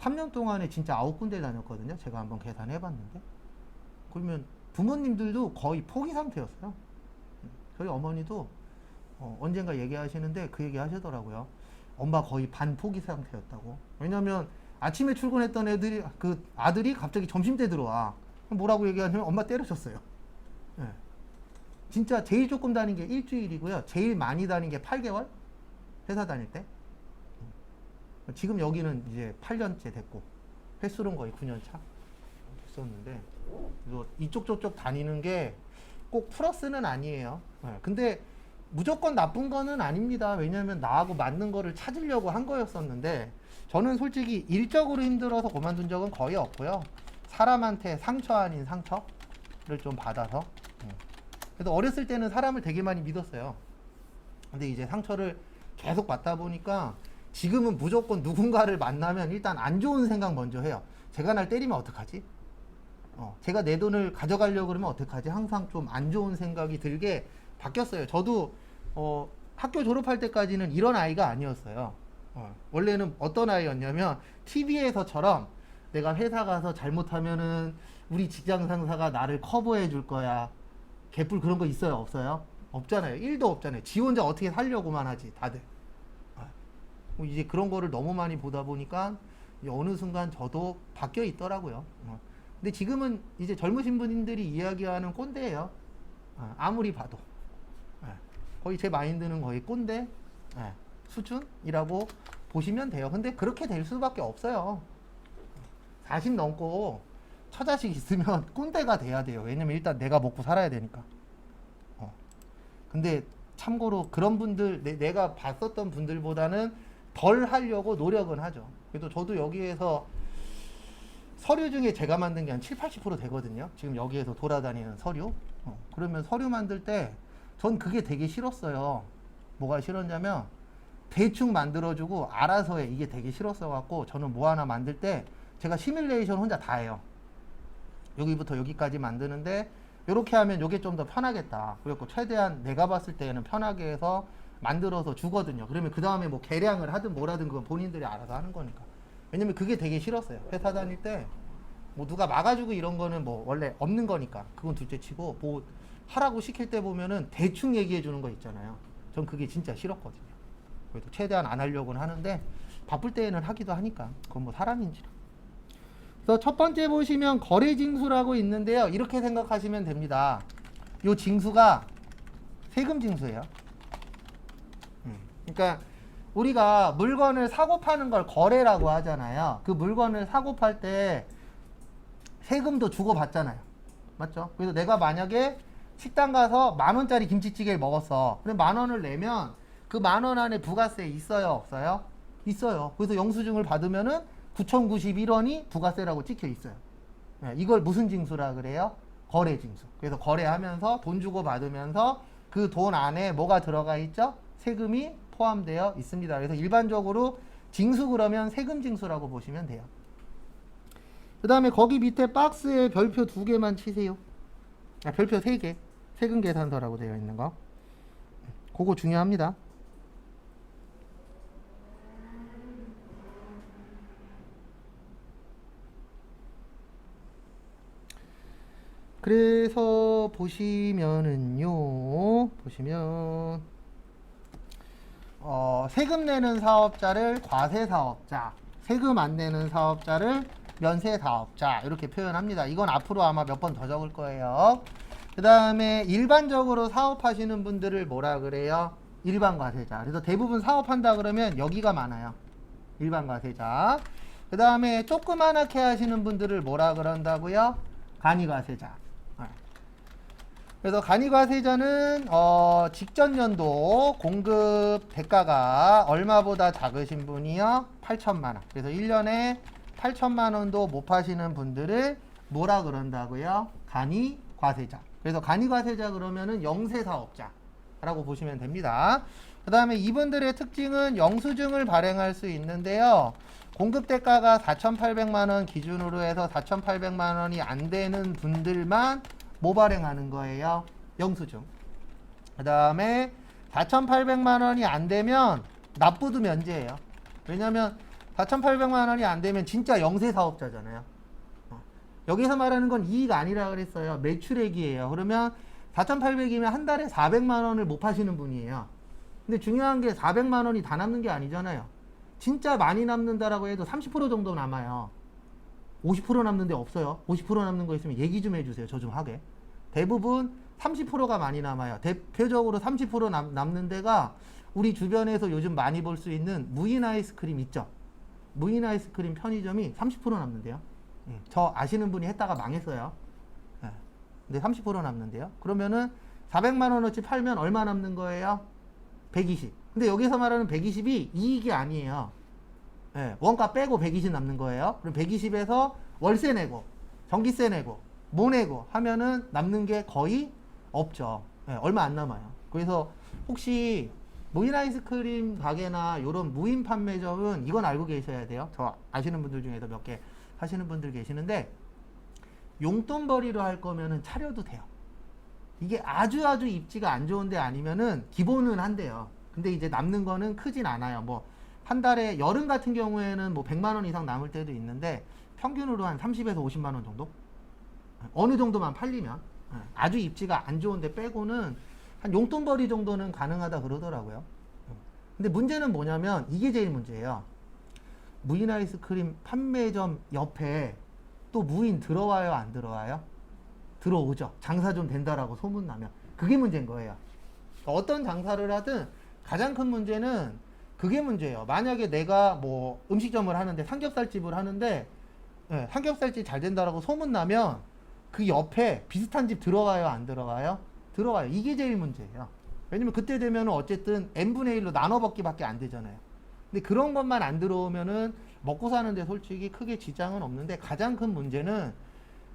3년 동안에 진짜 9군데 다녔거든요. 제가 한번 계산해 봤는데. 그러면 부모님들도 거의 포기 상태였어요. 저희 어머니도 언젠가 얘기하시는데 그 얘기 하시더라고요. 엄마 거의 반 포기 상태였다고. 왜냐면 아침에 출근했던 그 아들이 갑자기 점심때 들어와. 뭐라고 얘기하냐면 엄마 때려줬어요. 예. 진짜 제일 조금 다닌 게 일주일이고요. 제일 많이 다닌 게 8개월? 회사 다닐 때. 지금 여기는 이제 8년째 됐고, 횟수는 거의 9년 차 됐었는데, 그래서 이쪽 저쪽 다니는 게 꼭 플러스는 아니에요. 근데 무조건 나쁜 거는 아닙니다. 왜냐면 나하고 맞는 거를 찾으려고 한 거였었는데, 저는 솔직히 일적으로 힘들어서 그만둔 적은 거의 없고요. 사람한테 상처 아닌 상처를 좀 받아서. 그래서 어렸을 때는 사람을 되게 많이 믿었어요. 근데 이제 상처를 계속 받다 보니까 지금은 무조건 누군가를 만나면 일단 안 좋은 생각 먼저 해요. 제가 날 때리면 어떡하지? 제가 내 돈을 가져가려고 그러면 어떡하지? 항상 좀 안 좋은 생각이 들게 바뀌었어요. 저도 학교 졸업할 때까지는 이런 아이가 아니었어요. 원래는 어떤 아이였냐면 TV에서처럼 내가 회사 가서 잘못하면은 우리 직장 상사가 나를 커버해 줄 거야. 개뿔 그런 거 있어요? 없어요? 없잖아요. 1도 없잖아요. 지 혼자 어떻게 살려고만 하지 다들. 이제 그런 거를 너무 많이 보다 보니까 어느 순간 저도 바뀌어 있더라고요. 근데 지금은 이제 젊으신 분들이 이야기하는 꼰대예요. 아무리 봐도. 거의 제 마인드는 거의 꼰대 수준이라고 보시면 돼요. 근데 그렇게 될 수밖에 없어요. 40 넘고 처자식 있으면 꼰대가 돼야 돼요. 왜냐면 일단 내가 먹고 살아야 되니까. 근데 참고로 그런 분들, 내가 봤었던 분들보다는 덜 하려고 노력은 하죠. 그래도 저도 여기에서 서류 중에 제가 만든 게 한 7, 80% 되거든요. 지금 여기에서 돌아다니는 서류. 그러면 서류 만들 때 전 그게 되게 싫었어요. 뭐가 싫었냐면 대충 만들어주고 알아서 해. 이게 되게 싫었어갖고 저는 뭐 하나 만들 때 제가 시뮬레이션 혼자 다 해요. 여기부터 여기까지 만드는데 이렇게 하면 이게 좀 더 편하겠다. 그래서 최대한 내가 봤을 때는 편하게 해서 만들어서 주거든요. 그러면 그 다음에 뭐 계량을 하든 뭐라든 그건 본인들이 알아서 하는 거니까. 왜냐면 그게 되게 싫었어요. 회사 다닐 때 뭐 누가 막아주고 이런 거는 뭐 원래 없는 거니까 그건 둘째 치고 뭐 하라고 시킬 때 보면은 대충 얘기해 주는 거 있잖아요. 전 그게 진짜 싫었거든요. 그래도 최대한 안 하려고는 하는데 바쁠 때에는 하기도 하니까 그건 뭐 사람인지라. 그래서 첫 번째 보시면 거래 징수라고 있는데요. 이렇게 생각하시면 됩니다. 요 징수가 세금 징수예요. 그러니까 우리가 물건을 사고 파는 걸 거래라고 하잖아요. 그 물건을 사고 팔 때 세금도 주고 받잖아요. 맞죠? 그래서 내가 만약에 식당 가서 10,000원짜리 김치찌개를 먹었어. 그럼 10,000원을 내면 그 10,000원 안에 부가세 있어요? 없어요? 있어요. 그래서 영수증을 받으면은 9,091원이 부가세라고 찍혀 있어요. 이걸 무슨 징수라 그래요? 거래 징수. 그래서 거래하면서 돈 주고 받으면서 그 돈 안에 뭐가 들어가 있죠? 세금이 포함되어 있습니다. 그래서 일반적으로 징수 그러면 세금 징수라고 보시면 돼요. 그 다음에 거기 밑에 박스에 별표 2개만 치세요. 별표 3개. 세금 계산서라고 되어 있는 거. 그거 중요합니다. 그래서 보시면은요. 보시면 세금 내는 사업자를 과세 사업자, 세금 안 내는 사업자를 면세 사업자 이렇게 표현합니다. 이건 앞으로 아마 몇 번 더 적을 거예요. 그 다음에 일반적으로 사업하시는 분들을 뭐라 그래요? 일반 과세자. 그래서 대부분 사업한다 그러면 여기가 많아요. 일반 과세자. 그 다음에 조그만하게 하시는 분들을 뭐라 그런다고요? 간이 과세자. 그래서 간이과세자는 직전 연도 공급 대가가 얼마보다 작으신 분이요? 8천만원. 그래서 1년에 8천만원도 못 파시는 분들을 뭐라 그런다고요? 간이과세자. 그래서 간이과세자 그러면은 영세사업자라고 라고 보시면 됩니다. 그 다음에 이분들의 특징은 영수증을 발행할 수 있는데요. 공급 대가가 4,800만원 기준으로 해서 4,800만원이 안 되는 분들만 뭐 발행하는 거예요? 영수증. 그 다음에 4,800만원이 안 되면 납부도 면제예요. 왜냐면 4,800만원이 안 되면 진짜 영세 사업자잖아요. 여기서 말하는 건 이익 아니라 그랬어요. 매출액이에요. 그러면 4,800이면 한 달에 400만원을 못 파시는 분이에요. 근데 중요한 게 400만원이 다 남는 게 아니잖아요. 진짜 많이 남는다라고 해도 30% 정도 남아요. 50% 남는 데 없어요. 50% 남는 거 있으면 얘기 좀 해주세요. 저 좀 하게. 대부분 30%가 많이 남아요. 대표적으로 30% 남는 데가 우리 주변에서 요즘 많이 볼 수 있는 무인 아이스크림 있죠. 무인 아이스크림 편의점이 30% 남는데요. 저 아시는 분이 했다가 망했어요. 근데 30% 남는데요. 그러면은 400만 원어치 팔면 얼마 남는 거예요? 120. 근데 여기서 말하는 120이 이익이 아니에요. 원가 빼고 120 남는 거예요. 그럼 120에서 월세 내고 전기세 내고 뭐 내고 하면은 남는 게 거의 없죠. 얼마 안 남아요. 그래서 혹시 무인 아이스크림 가게나 이런 무인 판매점은 이건 알고 계셔야 돼요. 저 아시는 분들 중에도 몇 개 하시는 분들 계시는데 용돈벌이로 할 거면은 차려도 돼요. 이게 아주 입지가 안 좋은데 아니면은 기본은 한대요. 근데 이제 남는 거는 크진 않아요. 뭐 한 달에 여름 같은 경우에는 뭐 100만 원 이상 남을 때도 있는데 평균으로 한 30에서 50만 원 정도? 어느 정도만 팔리면 아주 입지가 안 좋은데 빼고는 한 용돈벌이 정도는 가능하다 그러더라고요. 근데 문제는 뭐냐면 이게 제일 문제예요. 무인 아이스크림 판매점 옆에 또 무인 들어와요, 안 들어와요? 들어오죠. 장사 좀 된다라고 소문나면. 그게 문제인 거예요. 어떤 장사를 하든 가장 큰 문제는 그게 문제예요. 만약에 내가 뭐 음식점을 하는데 삼겹살집을 하는데 삼겹살집 잘 된다라고 소문나면 그 옆에 비슷한 집 들어와요, 안 들어와요? 들어와요. 이게 제일 문제예요. 왜냐면 그때 되면은 어쨌든 n분의 1로 나눠 먹기밖에 안 되잖아요. 근데 그런 것만 안 들어오면은 먹고 사는데 솔직히 크게 지장은 없는데 가장 큰 문제는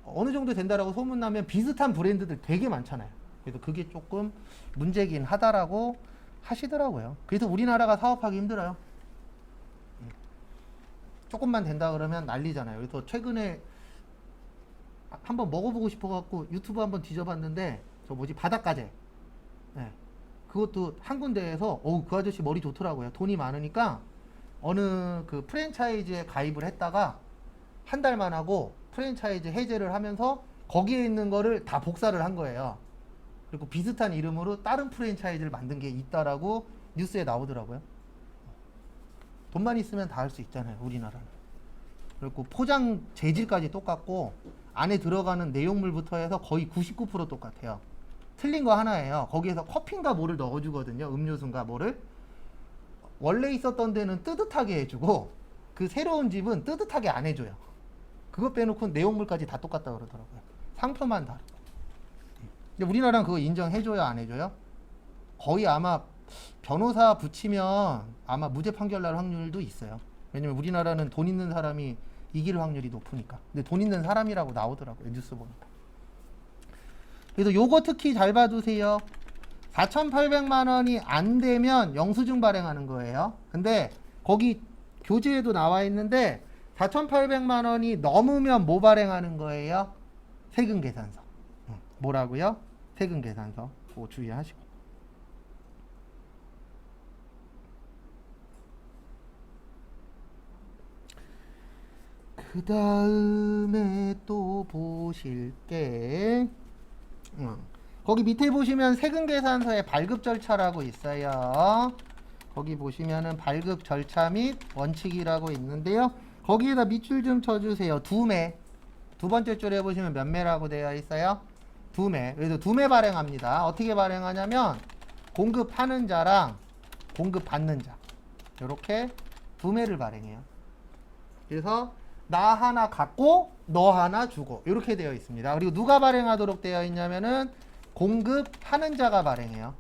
어느 정도 된다라고 소문나면 비슷한 브랜드들 되게 많잖아요. 그래서 그게 조금 문제긴 하다라고 하시더라고요. 그래서 우리나라가 사업하기 힘들어요. 조금만 된다 그러면 난리잖아요. 그래서 최근에 한번 먹어보고 싶어갖고 유튜브 한번 뒤져봤는데 저 뭐지 바닷가재. 그것도 한 군데에서 그 아저씨 머리 좋더라고요. 돈이 많으니까 어느 그 프랜차이즈에 가입을 했다가 한 달만 하고 프랜차이즈 해제를 하면서 거기에 있는 거를 다 복사를 한 거예요. 그리고 비슷한 이름으로 다른 프랜차이즈를 만든 게 있다라고 뉴스에 나오더라고요. 돈만 있으면 다 할 수 있잖아요, 우리나라는. 그리고 포장 재질까지 똑같고 안에 들어가는 내용물부터 해서 거의 99% 똑같아요. 틀린 거 하나예요. 거기에서 커피인가 뭐를 넣어주거든요. 음료수인가 뭐를. 원래 있었던 데는 뜨뜻하게 해주고 그 새로운 집은 뜨뜻하게 안 해줘요. 그거 빼놓고 내용물까지 다 똑같다 그러더라고요. 상표만 다르고. 근데 우리나라는 그거 인정해줘요, 안 해줘요? 거의 아마 변호사 붙이면 아마 무죄 판결 날 확률도 있어요. 왜냐면 우리나라는 돈 있는 사람이 이길 확률이 높으니까. 근데 돈 있는 사람이라고 나오더라고요, 뉴스 보니까. 그래서 요거 특히 잘 봐두세요. 4,800만 원이 안 되면 영수증 발행하는 거예요. 근데 거기 교재에도 나와 있는데 4,800만 원이 넘으면 뭐 발행하는 거예요? 세금 계산서. 뭐라고요? 세금 계산서. 그거 주의하시고. 그 다음에 또 보실 게 거기 밑에 보시면 세금 계산서에 발급 절차라고 있어요. 거기 보시면은 발급 절차 및 원칙이라고 있는데요. 거기에다 밑줄 좀 쳐주세요. 2매. 두 번째 줄에 보시면 몇 매라고 되어 있어요? 2매. 그래서 2매 발행합니다. 어떻게 발행하냐면 공급하는 자랑 공급받는 자 이렇게 2매를 발행해요. 그래서 나 하나 갖고 너 하나 주고 이렇게 되어 있습니다. 그리고 누가 발행하도록 되어 있냐면은 공급하는 자가 발행해요.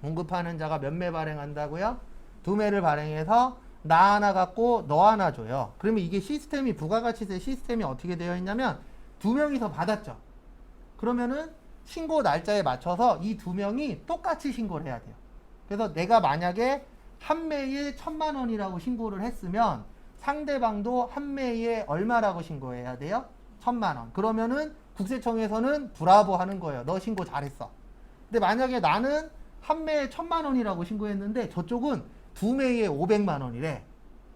공급하는 자가 몇 매 발행한다고요? 2매를 발행해서 나 하나 갖고 너 하나 줘요. 그러면 이게 시스템이 부가가치세 시스템이 어떻게 되어 있냐면 2명이서 받았죠. 그러면은 신고 날짜에 맞춰서 이 두 명이 똑같이 신고를 해야 돼요. 그래서 내가 만약에 한 매에 1,000만 원이라고 신고를 했으면 상대방도 한 매에 얼마라고 신고해야 돼요? 1,000만 원. 그러면은 국세청에서는 브라보 하는 거예요. 너 신고 잘했어. 근데 만약에 나는 한 매에 1,000만 원이라고 신고했는데 저쪽은 두 매에 500만 원이래.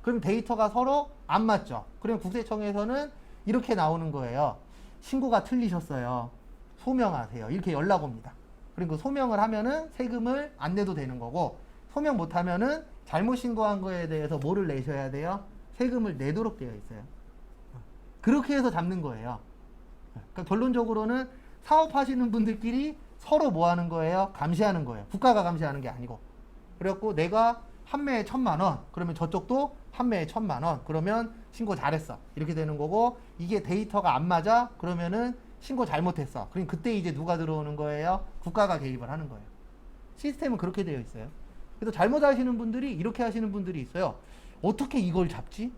그럼 데이터가 서로 안 맞죠. 그럼 국세청에서는 이렇게 나오는 거예요. 신고가 틀리셨어요. 소명하세요. 이렇게 연락 옵니다. 그리고 소명을 하면은 세금을 안 내도 되는 거고, 소명 못 하면은 잘못 신고한 거에 대해서 뭐를 내셔야 돼요? 세금을 내도록 되어 있어요. 그렇게 해서 잡는 거예요. 그러니까 결론적으로는 사업하시는 분들끼리 서로 뭐 하는 거예요? 감시하는 거예요. 국가가 감시하는 게 아니고. 그래갖고 내가 한 매에 1,000만 원, 그러면 저쪽도 한 매에 1,000만 원, 그러면 신고 잘했어. 이렇게 되는 거고, 이게 데이터가 안 맞아? 그러면은 신고 잘못했어. 그럼 그때 이제 누가 들어오는 거예요? 국가가 개입을 하는 거예요. 시스템은 그렇게 되어 있어요. 그래서 잘못하시는 분들이 이렇게 하시는 분들이 있어요. 어떻게 이걸 잡지?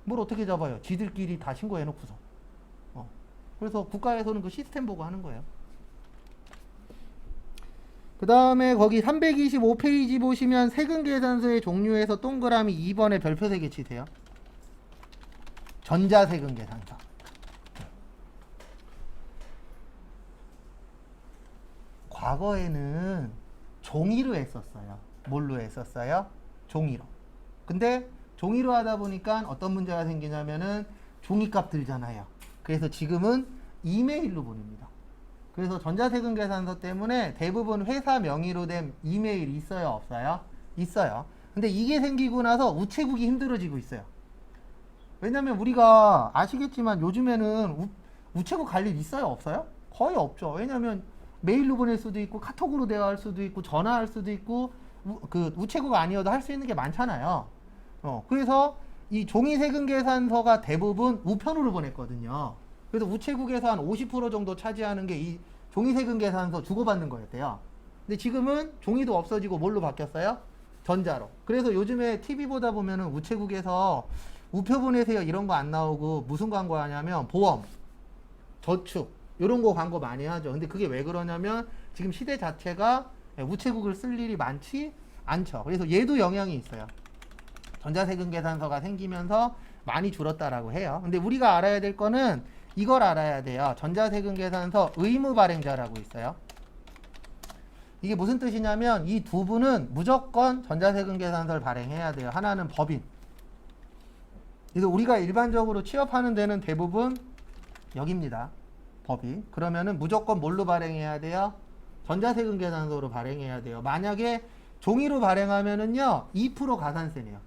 뭘 어떻게 잡아요? 지들끼리 다 신고해놓고서. 그래서 국가에서는 그 시스템 보고 하는 거예요. 그 다음에 거기 325페이지 보시면 세금계산서의 종류에서 동그라미 2번에 별표 3개 치세요. 전자세금계산서. 과거에는 종이로 했었어요. 뭘로 했었어요? 종이로. 근데 종이로 하다 보니까 어떤 문제가 생기냐면은 종이값 들잖아요. 그래서 지금은 이메일로 보냅니다. 그래서 전자세금 계산서 때문에 대부분 회사 명의로 된 이메일이 있어요? 없어요? 있어요. 근데 이게 생기고 나서 우체국이 힘들어지고 있어요. 왜냐면 우리가 아시겠지만 요즘에는 우체국 갈 일 있어요? 없어요? 거의 없죠. 왜냐면 메일로 보낼 수도 있고 카톡으로 대화할 수도 있고 전화할 수도 있고 그 우체국 아니어도 할 수 있는 게 많잖아요. 그래서 이 종이 세금 계산서가 대부분 우편으로 보냈거든요. 그래서 우체국에서 한 50% 정도 차지하는 게 이 종이 세금 계산서 주고받는 거였대요. 근데 지금은 종이도 없어지고 뭘로 바뀌었어요? 전자로. 그래서 요즘에 TV 보다 보면은 우체국에서 우표 보내세요 이런 거 안 나오고 무슨 광고 하냐면 보험, 저축 이런 거 광고 많이 하죠. 근데 그게 왜 그러냐면 지금 시대 자체가 우체국을 쓸 일이 많지 않죠. 그래서 얘도 영향이 있어요. 전자세금 계산서가 생기면서 많이 줄었다라고 해요. 근데 우리가 알아야 될 거는 이걸 알아야 돼요. 전자세금 계산서 의무 발행자라고 있어요. 이게 무슨 뜻이냐면 이 두 분은 무조건 전자세금 계산서를 발행해야 돼요. 하나는 법인. 그래서 우리가 일반적으로 취업하는 데는 대부분 여기입니다. 법인. 그러면은 무조건 뭘로 발행해야 돼요? 전자세금 계산서로 발행해야 돼요. 만약에 종이로 발행하면은요 2% 가산세네요.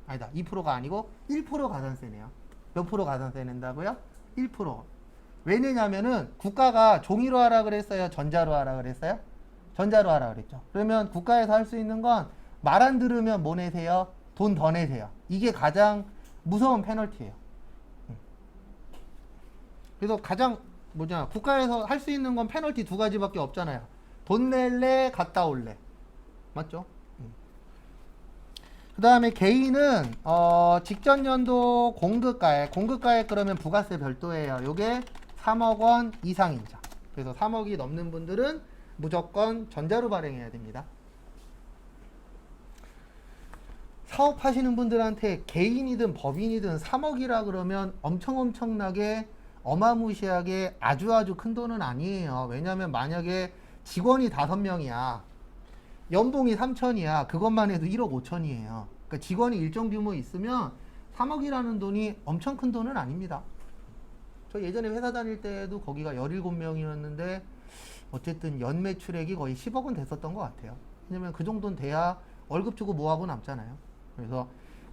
아니다, 2%가 아니고 1% 가산세네요. 몇 프로 가산세 낸다고요? 1%. 왜 내냐면은 국가가 종이로 하라 그랬어요? 전자로 하라 그랬어요? 전자로 하라 그랬죠. 그러면 국가에서 할 수 있는 건 말 안 들으면 뭐 내세요? 돈 더 내세요. 이게 가장 무서운 페널티예요. 그래서 가장 국가에서 할 수 있는 건 페널티 두 가지밖에 없잖아요. 돈 낼래, 갔다 올래. 맞죠? 그 다음에 개인은 직전 연도 공급가액 그러면 부가세 별도예요. 요게 3억 원 이상이죠. 그래서 3억이 넘는 분들은 무조건 전자로 발행해야 됩니다. 사업하시는 분들한테 개인이든 법인이든 3억이라 그러면 엄청나게 어마무시하게 아주 큰 돈은 아니에요. 왜냐면 만약에 직원이 5명이야. 연봉이 3천이야. 그것만 해도 1억 5천이에요. 그러니까 직원이 일정 규모 있으면 3억이라는 돈이 엄청 큰 돈은 아닙니다. 저 예전에 회사 다닐 때도 거기가 17명이었는데 어쨌든 연 매출액이 거의 10억은 됐었던 것 같아요. 왜냐면 그 정도는 돼야 월급 주고 뭐하고 남잖아요. 그래서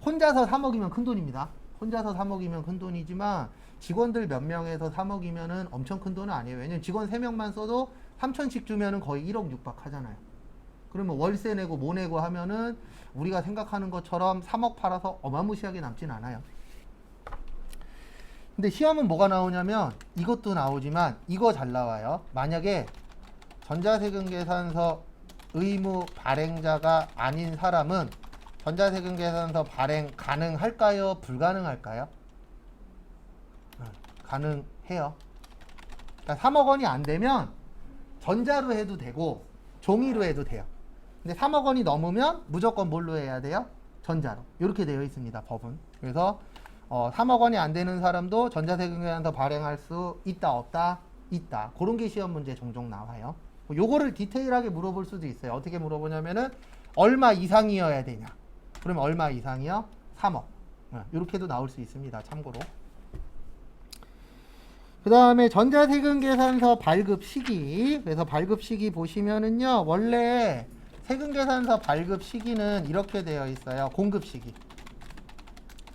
혼자서 3억이면 큰 돈입니다. 혼자서 3억이면 큰 돈이지만 직원들 몇 명에서 3억이면은 엄청 큰 돈은 아니에요. 왜냐면 직원 3명만 써도 3천씩 주면은 거의 1억 육박 하잖아요. 그러면 월세 내고 뭐 내고 하면은 우리가 생각하는 것처럼 3억 팔아서 어마무시하게 남진 않아요. 근데 시험은 뭐가 나오냐면 이것도 나오지만 이거 잘 나와요. 만약에 전자세금 계산서 의무 발행자가 아닌 사람은 전자세금 계산서 발행 가능할까요? 불가능할까요? 가능해요. 그러니까 3억 원이 안 되면 전자로 해도 되고 종이로 해도 돼요. 근데 3억 원이 넘으면 무조건 뭘로 해야 돼요? 전자로. 이렇게 되어 있습니다. 법은. 그래서 3억 원이 안 되는 사람도 전자세금계산서 발행할 수 있다 없다? 있다. 그런 게 시험 문제 종종 나와요. 요거를 디테일하게 물어볼 수도 있어요. 어떻게 물어보냐면은 얼마 이상이어야 되냐. 그러면 얼마 이상이요? 3억. 이렇게도 나올 수 있습니다. 참고로. 그 다음에 전자세금계산서 발급 시기. 그래서 발급 시기 보시면은요. 원래 세금계산서 발급 시기는 이렇게 되어 있어요. 공급 시기.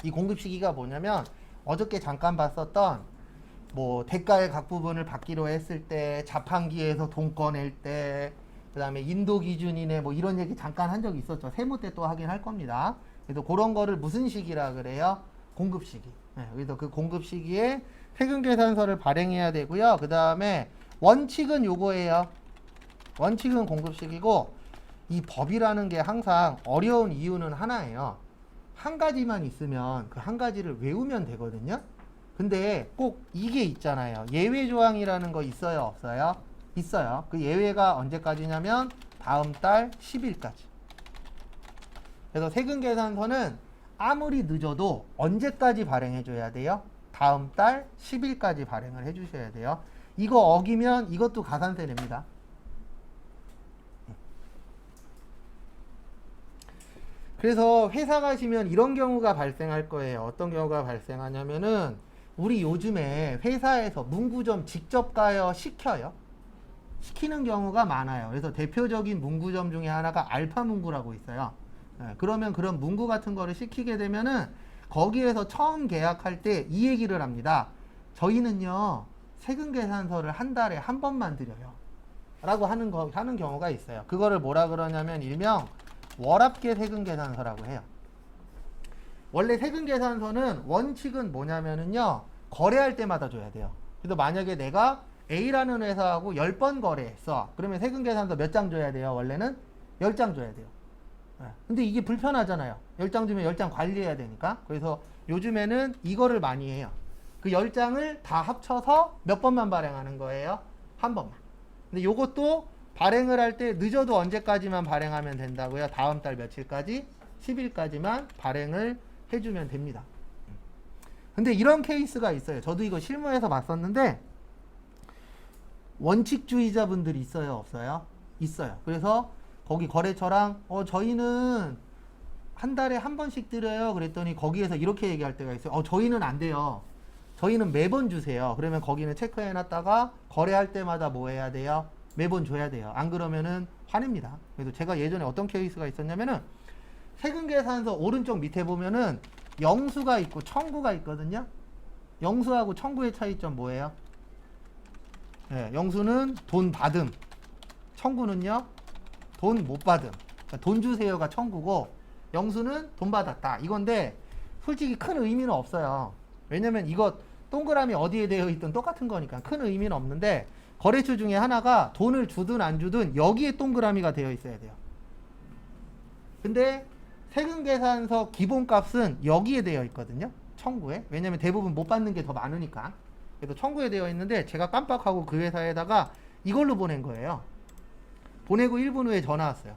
이 공급 시기가 뭐냐면 어저께 잠깐 봤었던 뭐 대가의 각 부분을 받기로 했을 때, 자판기에서 돈 꺼낼 때, 그 다음에 인도 기준이네 뭐 이런 얘기 잠깐 한 적이 있었죠. 세무 때 또 하긴 할 겁니다. 그래서 그런 거를 무슨 시기라 그래요? 공급 시기. 그래서 그 공급 시기에 세금계산서를 발행해야 되고요. 그 다음에 원칙은 요거예요. 원칙은 공급 시기고, 이 법이라는 게 항상 어려운 이유는 하나예요. 한 가지만 있으면 그 한 가지를 외우면 되거든요. 근데 꼭 이게 있잖아요. 예외 조항이라는 거 있어요, 없어요? 있어요. 그 예외가 언제까지냐면 다음 달 10일까지. 그래서 세금계산서는 아무리 늦어도 언제까지 발행해 줘야 돼요? 다음 달 10일까지 발행을 해 주셔야 돼요. 이거 어기면 이것도 가산세 냅니다. 그래서 회사 가시면 이런 경우가 발생할 거예요. 어떤 경우가 발생하냐면은 우리 요즘에 회사에서 문구점 직접 가요? 시켜요? 시키는 경우가 많아요. 그래서 대표적인 문구점 중에 하나가 알파문구라고 있어요. 그러면 그런 문구 같은 거를 시키게 되면은 거기에서 처음 계약할 때 이 얘기를 합니다. 저희는요, 세금계산서를 한 달에 한 번만 드려요. 라고 하는 경우가 있어요. 그거를 뭐라 그러냐면 일명 월합계 세금계산서라고 해요. 원래 세금계산서는 원칙은 뭐냐면은요, 거래할 때마다 줘야 돼요. 그래서 만약에 내가 A라는 회사하고 10번 거래했어. 그러면 세금계산서 몇 장 줘야 돼요? 원래는 10장 줘야 돼요. 근데 이게 불편하잖아요. 10장 주면 10장 관리해야 되니까. 그래서 요즘에는 이거를 많이 해요. 그 10장을 다 합쳐서 몇 번만 발행하는 거예요? 한 번만. 근데 요것도 발행을 할 때 늦어도 언제까지만 발행하면 된다고요? 다음 달 며칠까지? 10일까지만 발행을 해주면 됩니다. 근데 이런 케이스가 있어요. 저도 이거 실무에서 봤었는데 원칙주의자분들이 있어요? 없어요? 있어요. 그래서 거기 거래처랑 저희는 한 달에 한 번씩 드려요. 그랬더니 거기에서 이렇게 얘기할 때가 있어요. 저희는 안 돼요. 저희는 매번 주세요. 그러면 거기는 체크해놨다가 거래할 때마다 뭐 해야 돼요? 매번 줘야 돼요. 안 그러면은 화냅니다. 그래서 제가 예전에 어떤 케이스가 있었냐면은 세금계산서 오른쪽 밑에 보면은 영수가 있고 청구가 있거든요. 영수하고 청구의 차이점 뭐예요? 네, 영수는 돈 받음, 청구는요 돈 못 받음. 그러니까 돈 주세요가 청구고 영수는 돈 받았다 이건데 솔직히 큰 의미는 없어요. 왜냐면 이거 동그라미 어디에 되어 있든 똑같은 거니까 큰 의미는 없는데, 거래처 중에 하나가 돈을 주든 안 주든 여기에 동그라미가 되어 있어야 돼요. 근데 세금계산서 기본값은 여기에 되어 있거든요. 청구에. 왜냐면 대부분 못 받는 게 더 많으니까. 그래서 청구에 되어 있는데 제가 깜빡하고 그 회사에다가 이걸로 보낸 거예요. 보내고 1분 후에 전화 왔어요.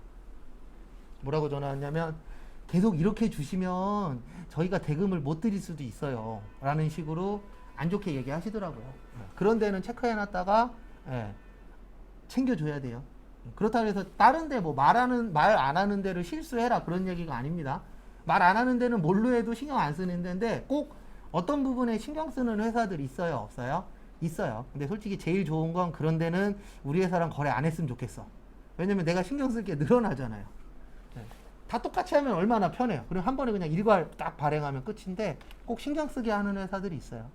뭐라고 전화 왔냐면 계속 이렇게 주시면 저희가 대금을 못 드릴 수도 있어요. 라는 식으로 안 좋게 얘기하시더라고요. 그런 데는 체크해놨다가 챙겨줘야 돼요. 그렇다고 해서 다른 데 뭐 말 안 하는 데를 실수해라 그런 얘기가 아닙니다. 말 안 하는 데는 뭘로 해도 신경 안 쓰는 데인데 꼭 어떤 부분에 신경 쓰는 회사들이 있어요? 없어요? 있어요. 근데 솔직히 제일 좋은 건 그런 데는 우리 회사랑 거래 안 했으면 좋겠어. 왜냐면 내가 신경 쓸 게 늘어나잖아요. 다 똑같이 하면 얼마나 편해요. 그럼 한 번에 그냥 일괄 딱 발행하면 끝인데 꼭 신경 쓰게 하는 회사들이 있어요.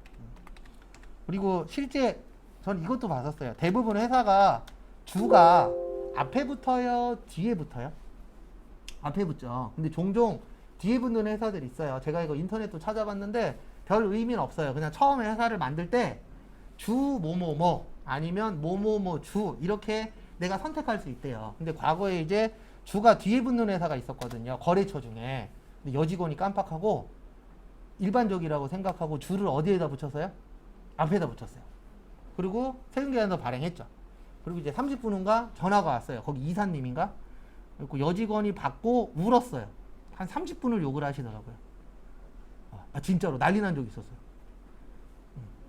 그리고 실제 전 이것도 봤었어요. 대부분 회사가 주가 앞에 붙어요? 뒤에 붙어요? 앞에 붙죠. 근데 종종 뒤에 붙는 회사들이 있어요. 제가 이거 인터넷도 찾아봤는데 별 의미는 없어요. 그냥 처음에 회사를 만들 때 주 뭐뭐뭐 아니면 뭐뭐뭐 주 이렇게 내가 선택할 수 있대요. 근데 과거에 이제 주가 뒤에 붙는 회사가 있었거든요. 거래처 중에. 근데 여직원이 깜빡하고 일반적이라고 생각하고 주를 어디에다 붙였어요? 앞에다 붙였어요. 그리고 세금계산서 발행했죠. 그리고 이제 30분 후인가 전화가 왔어요. 거기 이사님인가? 그리고 여직원이 받고 울었어요. 한 30분을 욕을 하시더라고요. 진짜로 난리 난 적이 있었어요.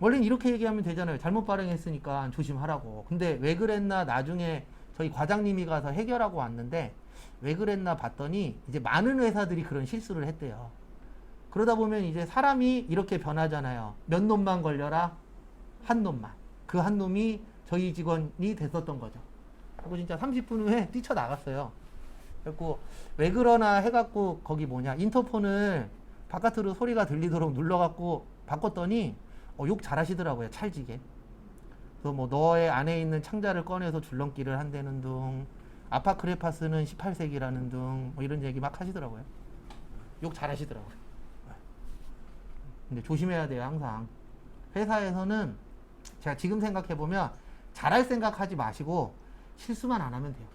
원래는 이렇게 얘기하면 되잖아요. 잘못 발행했으니까 조심하라고. 근데 왜 그랬나 나중에 저희 과장님이 가서 해결하고 왔는데 왜 그랬나 봤더니 이제 많은 회사들이 그런 실수를 했대요. 그러다 보면 이제 사람이 이렇게 변하잖아요. 몇 놈만 걸려라? 한 놈만. 그 한 놈이 저희 직원이 됐었던 거죠. 그리고 진짜 30분 후에 뛰쳐나갔어요. 그래갖고 왜 그러나 해갖고 거기 뭐냐 인터폰을 바깥으로 소리가 들리도록 눌러갖고 바꿨더니 욕 잘하시더라고요. 찰지게. 그래서 뭐 너의 안에 있는 창자를 꺼내서 줄넘기를 한다는 둥, 아파크레파스는 18세기라는 둥, 뭐 이런 얘기 막 하시더라고요. 욕 잘하시더라고요. 근데 조심해야 돼요. 항상 회사에서는 제가 지금 생각해보면 잘할 생각하지 마시고 실수만 안 하면 돼요.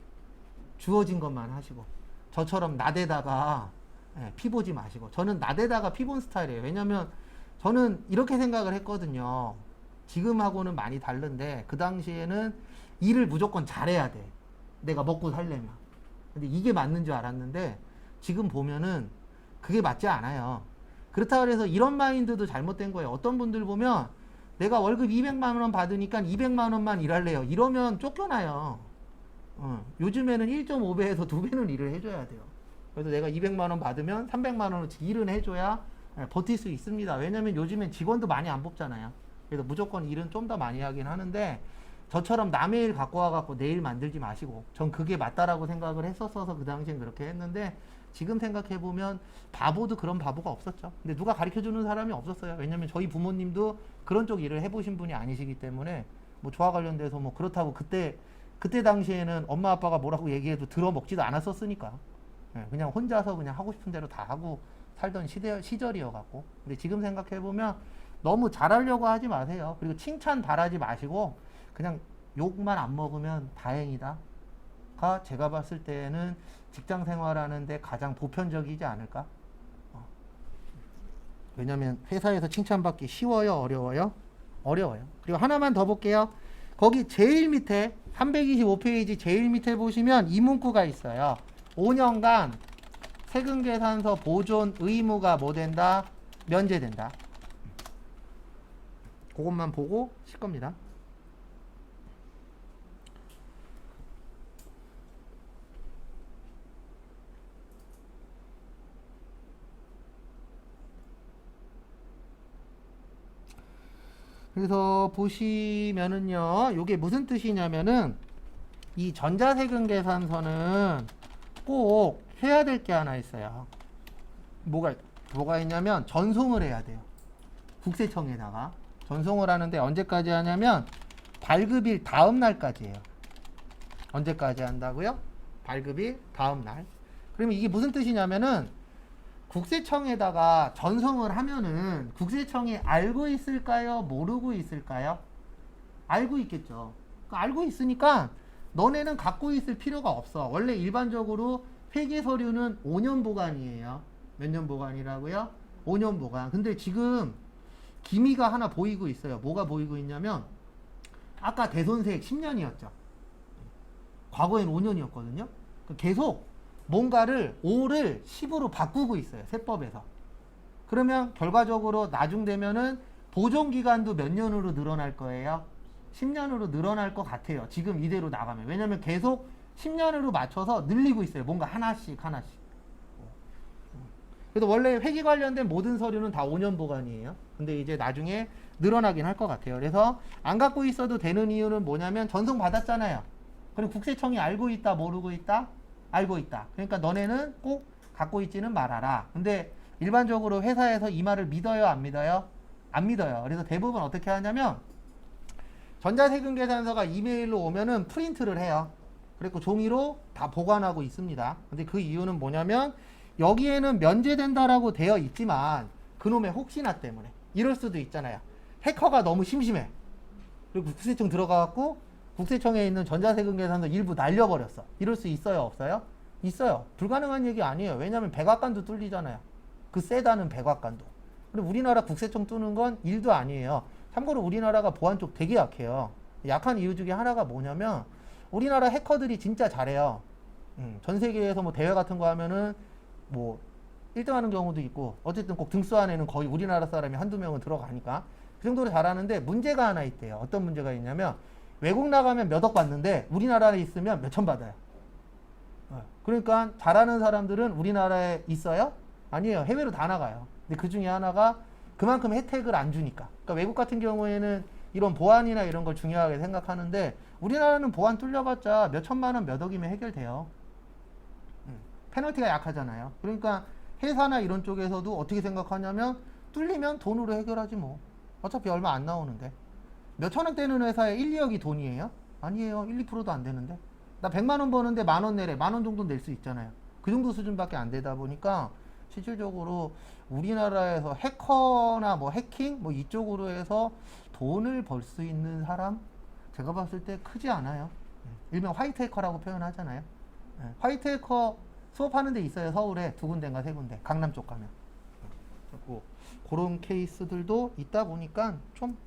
주어진 것만 하시고 저처럼 나대다가 피 보지 마시고. 저는 나대다가 피 본 스타일이에요. 왜냐면 저는 이렇게 생각을 했거든요. 지금하고는 많이 다른데 그 당시에는 일을 무조건 잘해야 돼. 내가 먹고 살려면. 근데 이게 맞는 줄 알았는데 지금 보면은 그게 맞지 않아요. 그렇다고 해서 이런 마인드도 잘못된 거예요. 어떤 분들 보면 내가 월급 200만 원 받으니까 200만 원만 일할래요. 이러면 쫓겨나요. 요즘에는 1.5배에서 2배는 일을 해줘야 돼요. 그래서 내가 200만 원 받으면 300만 원어치 일은 해줘야 버틸 수 있습니다. 왜냐면 요즘엔 직원도 많이 안 뽑잖아요. 그래서 무조건 일은 좀 더 많이 하긴 하는데 저처럼 남의 일 갖고 와갖고 내 일 만들지 마시고. 전 그게 맞다라고 생각을 했었어서 그 당시엔 그렇게 했는데 지금 생각해보면 바보도 그런 바보가 없었죠. 근데 누가 가르쳐주는 사람이 없었어요. 왜냐면 저희 부모님도 그런 쪽 일을 해보신 분이 아니시기 때문에 뭐 저와 관련돼서 뭐 그렇다고 그때 당시에는 엄마 아빠가 뭐라고 얘기해도 들어먹지도 않았었으니까 그냥 혼자서 그냥 하고 싶은 대로 다 하고 살던 시절이어갖고. 근데 지금 생각해보면 너무 잘하려고 하지 마세요. 그리고 칭찬 바라지 마시고 그냥 욕만 안 먹으면 다행이다 가 제가 봤을 때는 직장 생활하는데 가장 보편적이지 않을까. 왜냐면 회사에서 칭찬받기 쉬워요, 어려워요? 어려워요. 그리고 하나만 더 볼게요. 거기 제일 밑에 325페이지 제일 밑에 보시면 이 문구가 있어요. 5년간 세금계산서 보존 의무가 뭐 된다? 면제된다. 그것만 보고 실 겁니다. 그래서 보시면은요, 이게 무슨 뜻이냐면은 이 전자세금계산서는 꼭 해야 될 게 하나 있어요. 뭐가 있냐면 전송을 해야 돼요. 국세청에다가 전송을 하는데 언제까지 하냐면 발급일 다음 날까지예요. 언제까지 한다고요? 발급일 다음 날. 그러면 이게 무슨 뜻이냐면은 국세청에다가 전송을 하면은 국세청이 알고 있을까요? 모르고 있을까요? 알고 있겠죠. 알고 있으니까 너네는 갖고 있을 필요가 없어. 원래 일반적으로 회계 서류는 5년 보관이에요. 몇 년 보관이라고요? 5년 보관. 근데 지금 기미가 하나 보이고 있어요. 뭐가 보이고 있냐면 아까 대손세액 10년이었죠. 과거엔 5년이었거든요. 계속 뭔가를 5를 10으로 바꾸고 있어요. 세법에서. 그러면 결과적으로 나중 되면은 보존기간도 몇 년으로 늘어날 거예요? 10년으로 늘어날 것 같아요. 지금 이대로 나가면. 왜냐면 계속 10년으로 맞춰서 늘리고 있어요. 뭔가 하나씩. 그래서 원래 회계 관련된 모든 서류는 다 5년 보관이에요. 근데 이제 나중에 늘어나긴 할 것 같아요. 그래서 안 갖고 있어도 되는 이유는 뭐냐면 전송 받았잖아요. 그리고 국세청이 알고 있다, 모르고 있다? 알고 있다. 그러니까 너네는 꼭 갖고 있지는 말아라. 근데 일반적으로 회사에서 이 말을 믿어요, 안 믿어요? 안 믿어요. 그래서 대부분 어떻게 하냐면 전자세금계산서가 이메일로 오면은 프린트를 해요. 그리고 종이로 다 보관하고 있습니다. 근데 그 이유는 뭐냐면 여기에는 면제된다라고 되어 있지만 그놈의 혹시나 때문에 이럴 수도 있잖아요. 해커가 너무 심심해. 그리고 국세청 들어가갖고 국세청에 있는 전자세금계산서 일부 날려버렸어. 이럴 수 있어요, 없어요? 있어요. 불가능한 얘기 아니에요. 왜냐하면 백악관도 뚫리잖아요. 그 세다는 백악관도. 그리고 우리나라 국세청 뚫는 건 일도 아니에요. 참고로 우리나라가 보안 쪽 되게 약해요. 약한 이유 중에 하나가 뭐냐면 우리나라 해커들이 진짜 잘해요. 전 세계에서 뭐 대회 같은 거 하면은 뭐 1등 하는 경우도 있고 어쨌든 꼭 등수 안에는 거의 우리나라 사람이 한두 명은 들어가니까 그 정도로 잘하는데 문제가 하나 있대요. 어떤 문제가 있냐면 외국 나가면 몇 억 받는데 우리나라에 있으면 몇 천 받아요. 그러니까 잘하는 사람들은 우리나라에 있어요? 아니에요. 해외로 다 나가요. 근데 그 중에 하나가 그만큼 혜택을 안 주니까. 그러니까 외국 같은 경우에는 이런 보안이나 이런 걸 중요하게 생각하는데 우리나라는 보안 뚫려봤자 몇 천만 원, 몇 억이면 해결돼요. 페널티가 약하잖아요. 그러니까 회사나 이런 쪽에서도 어떻게 생각하냐면 뚫리면 돈으로 해결하지 뭐. 어차피 얼마 안 나오는데. 몇 천억 되는 회사에 1, 2억이 돈이에요? 아니에요. 1, 2%도 안 되는데. 나 100만 원 버는데 만 원 내래. 만 원 정도 낼 수 있잖아요. 그 정도 수준밖에 안 되다 보니까 실질적으로 우리나라에서 해커나 뭐 해킹 뭐 이쪽으로 해서 돈을 벌 수 있는 사람 제가 봤을 때 크지 않아요. 일명 화이트 해커라고 표현하잖아요. 화이트 해커 수업하는 데 있어요. 서울에 두 군데인가 세 군데. 강남 쪽 가면. 그런 케이스들도 있다 보니까 좀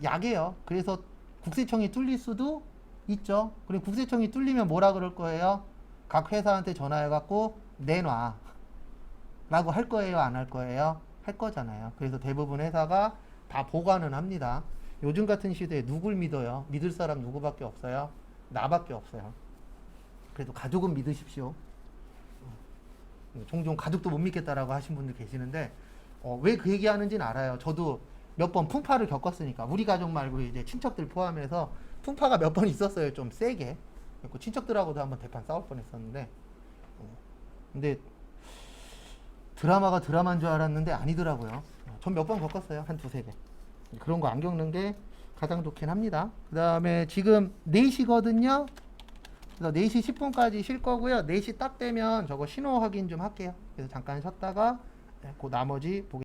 약해요. 그래서 국세청이 뚫릴 수도 있죠. 그리고 국세청이 뚫리면 뭐라 그럴 거예요? 각 회사한테 전화해갖고 내놔 라고 할 거예요? 안 할 거예요? 할 거잖아요. 그래서 대부분 회사가 다 보관은 합니다. 요즘 같은 시대에 누굴 믿어요? 믿을 사람 누구밖에 없어요? 나밖에 없어요. 그래도 가족은 믿으십시오. 종종 가족도 못 믿겠다라고 하신 분들 계시는데 왜 그 얘기 하는지는 알아요. 저도 몇 번 풍파를 겪었으니까 우리 가족 말고 이제 친척들 포함해서 풍파가 몇 번 있었어요. 좀 세게. 그리고 친척들하고도 한번 대판 싸울 뻔했었는데 근데 드라마가 드라마인 줄 알았는데 아니더라고요. 전 몇 번 겪었어요. 한 두세 개. 그런 거 안 겪는 게 가장 좋긴 합니다. 그 다음에 지금 4시거든요. 그래서 4시 10분까지 쉴 거고요. 4시 딱 되면 저거 신호 확인 좀 할게요. 그래서 잠깐 쉬었다가 그 나머지 보겠습니다.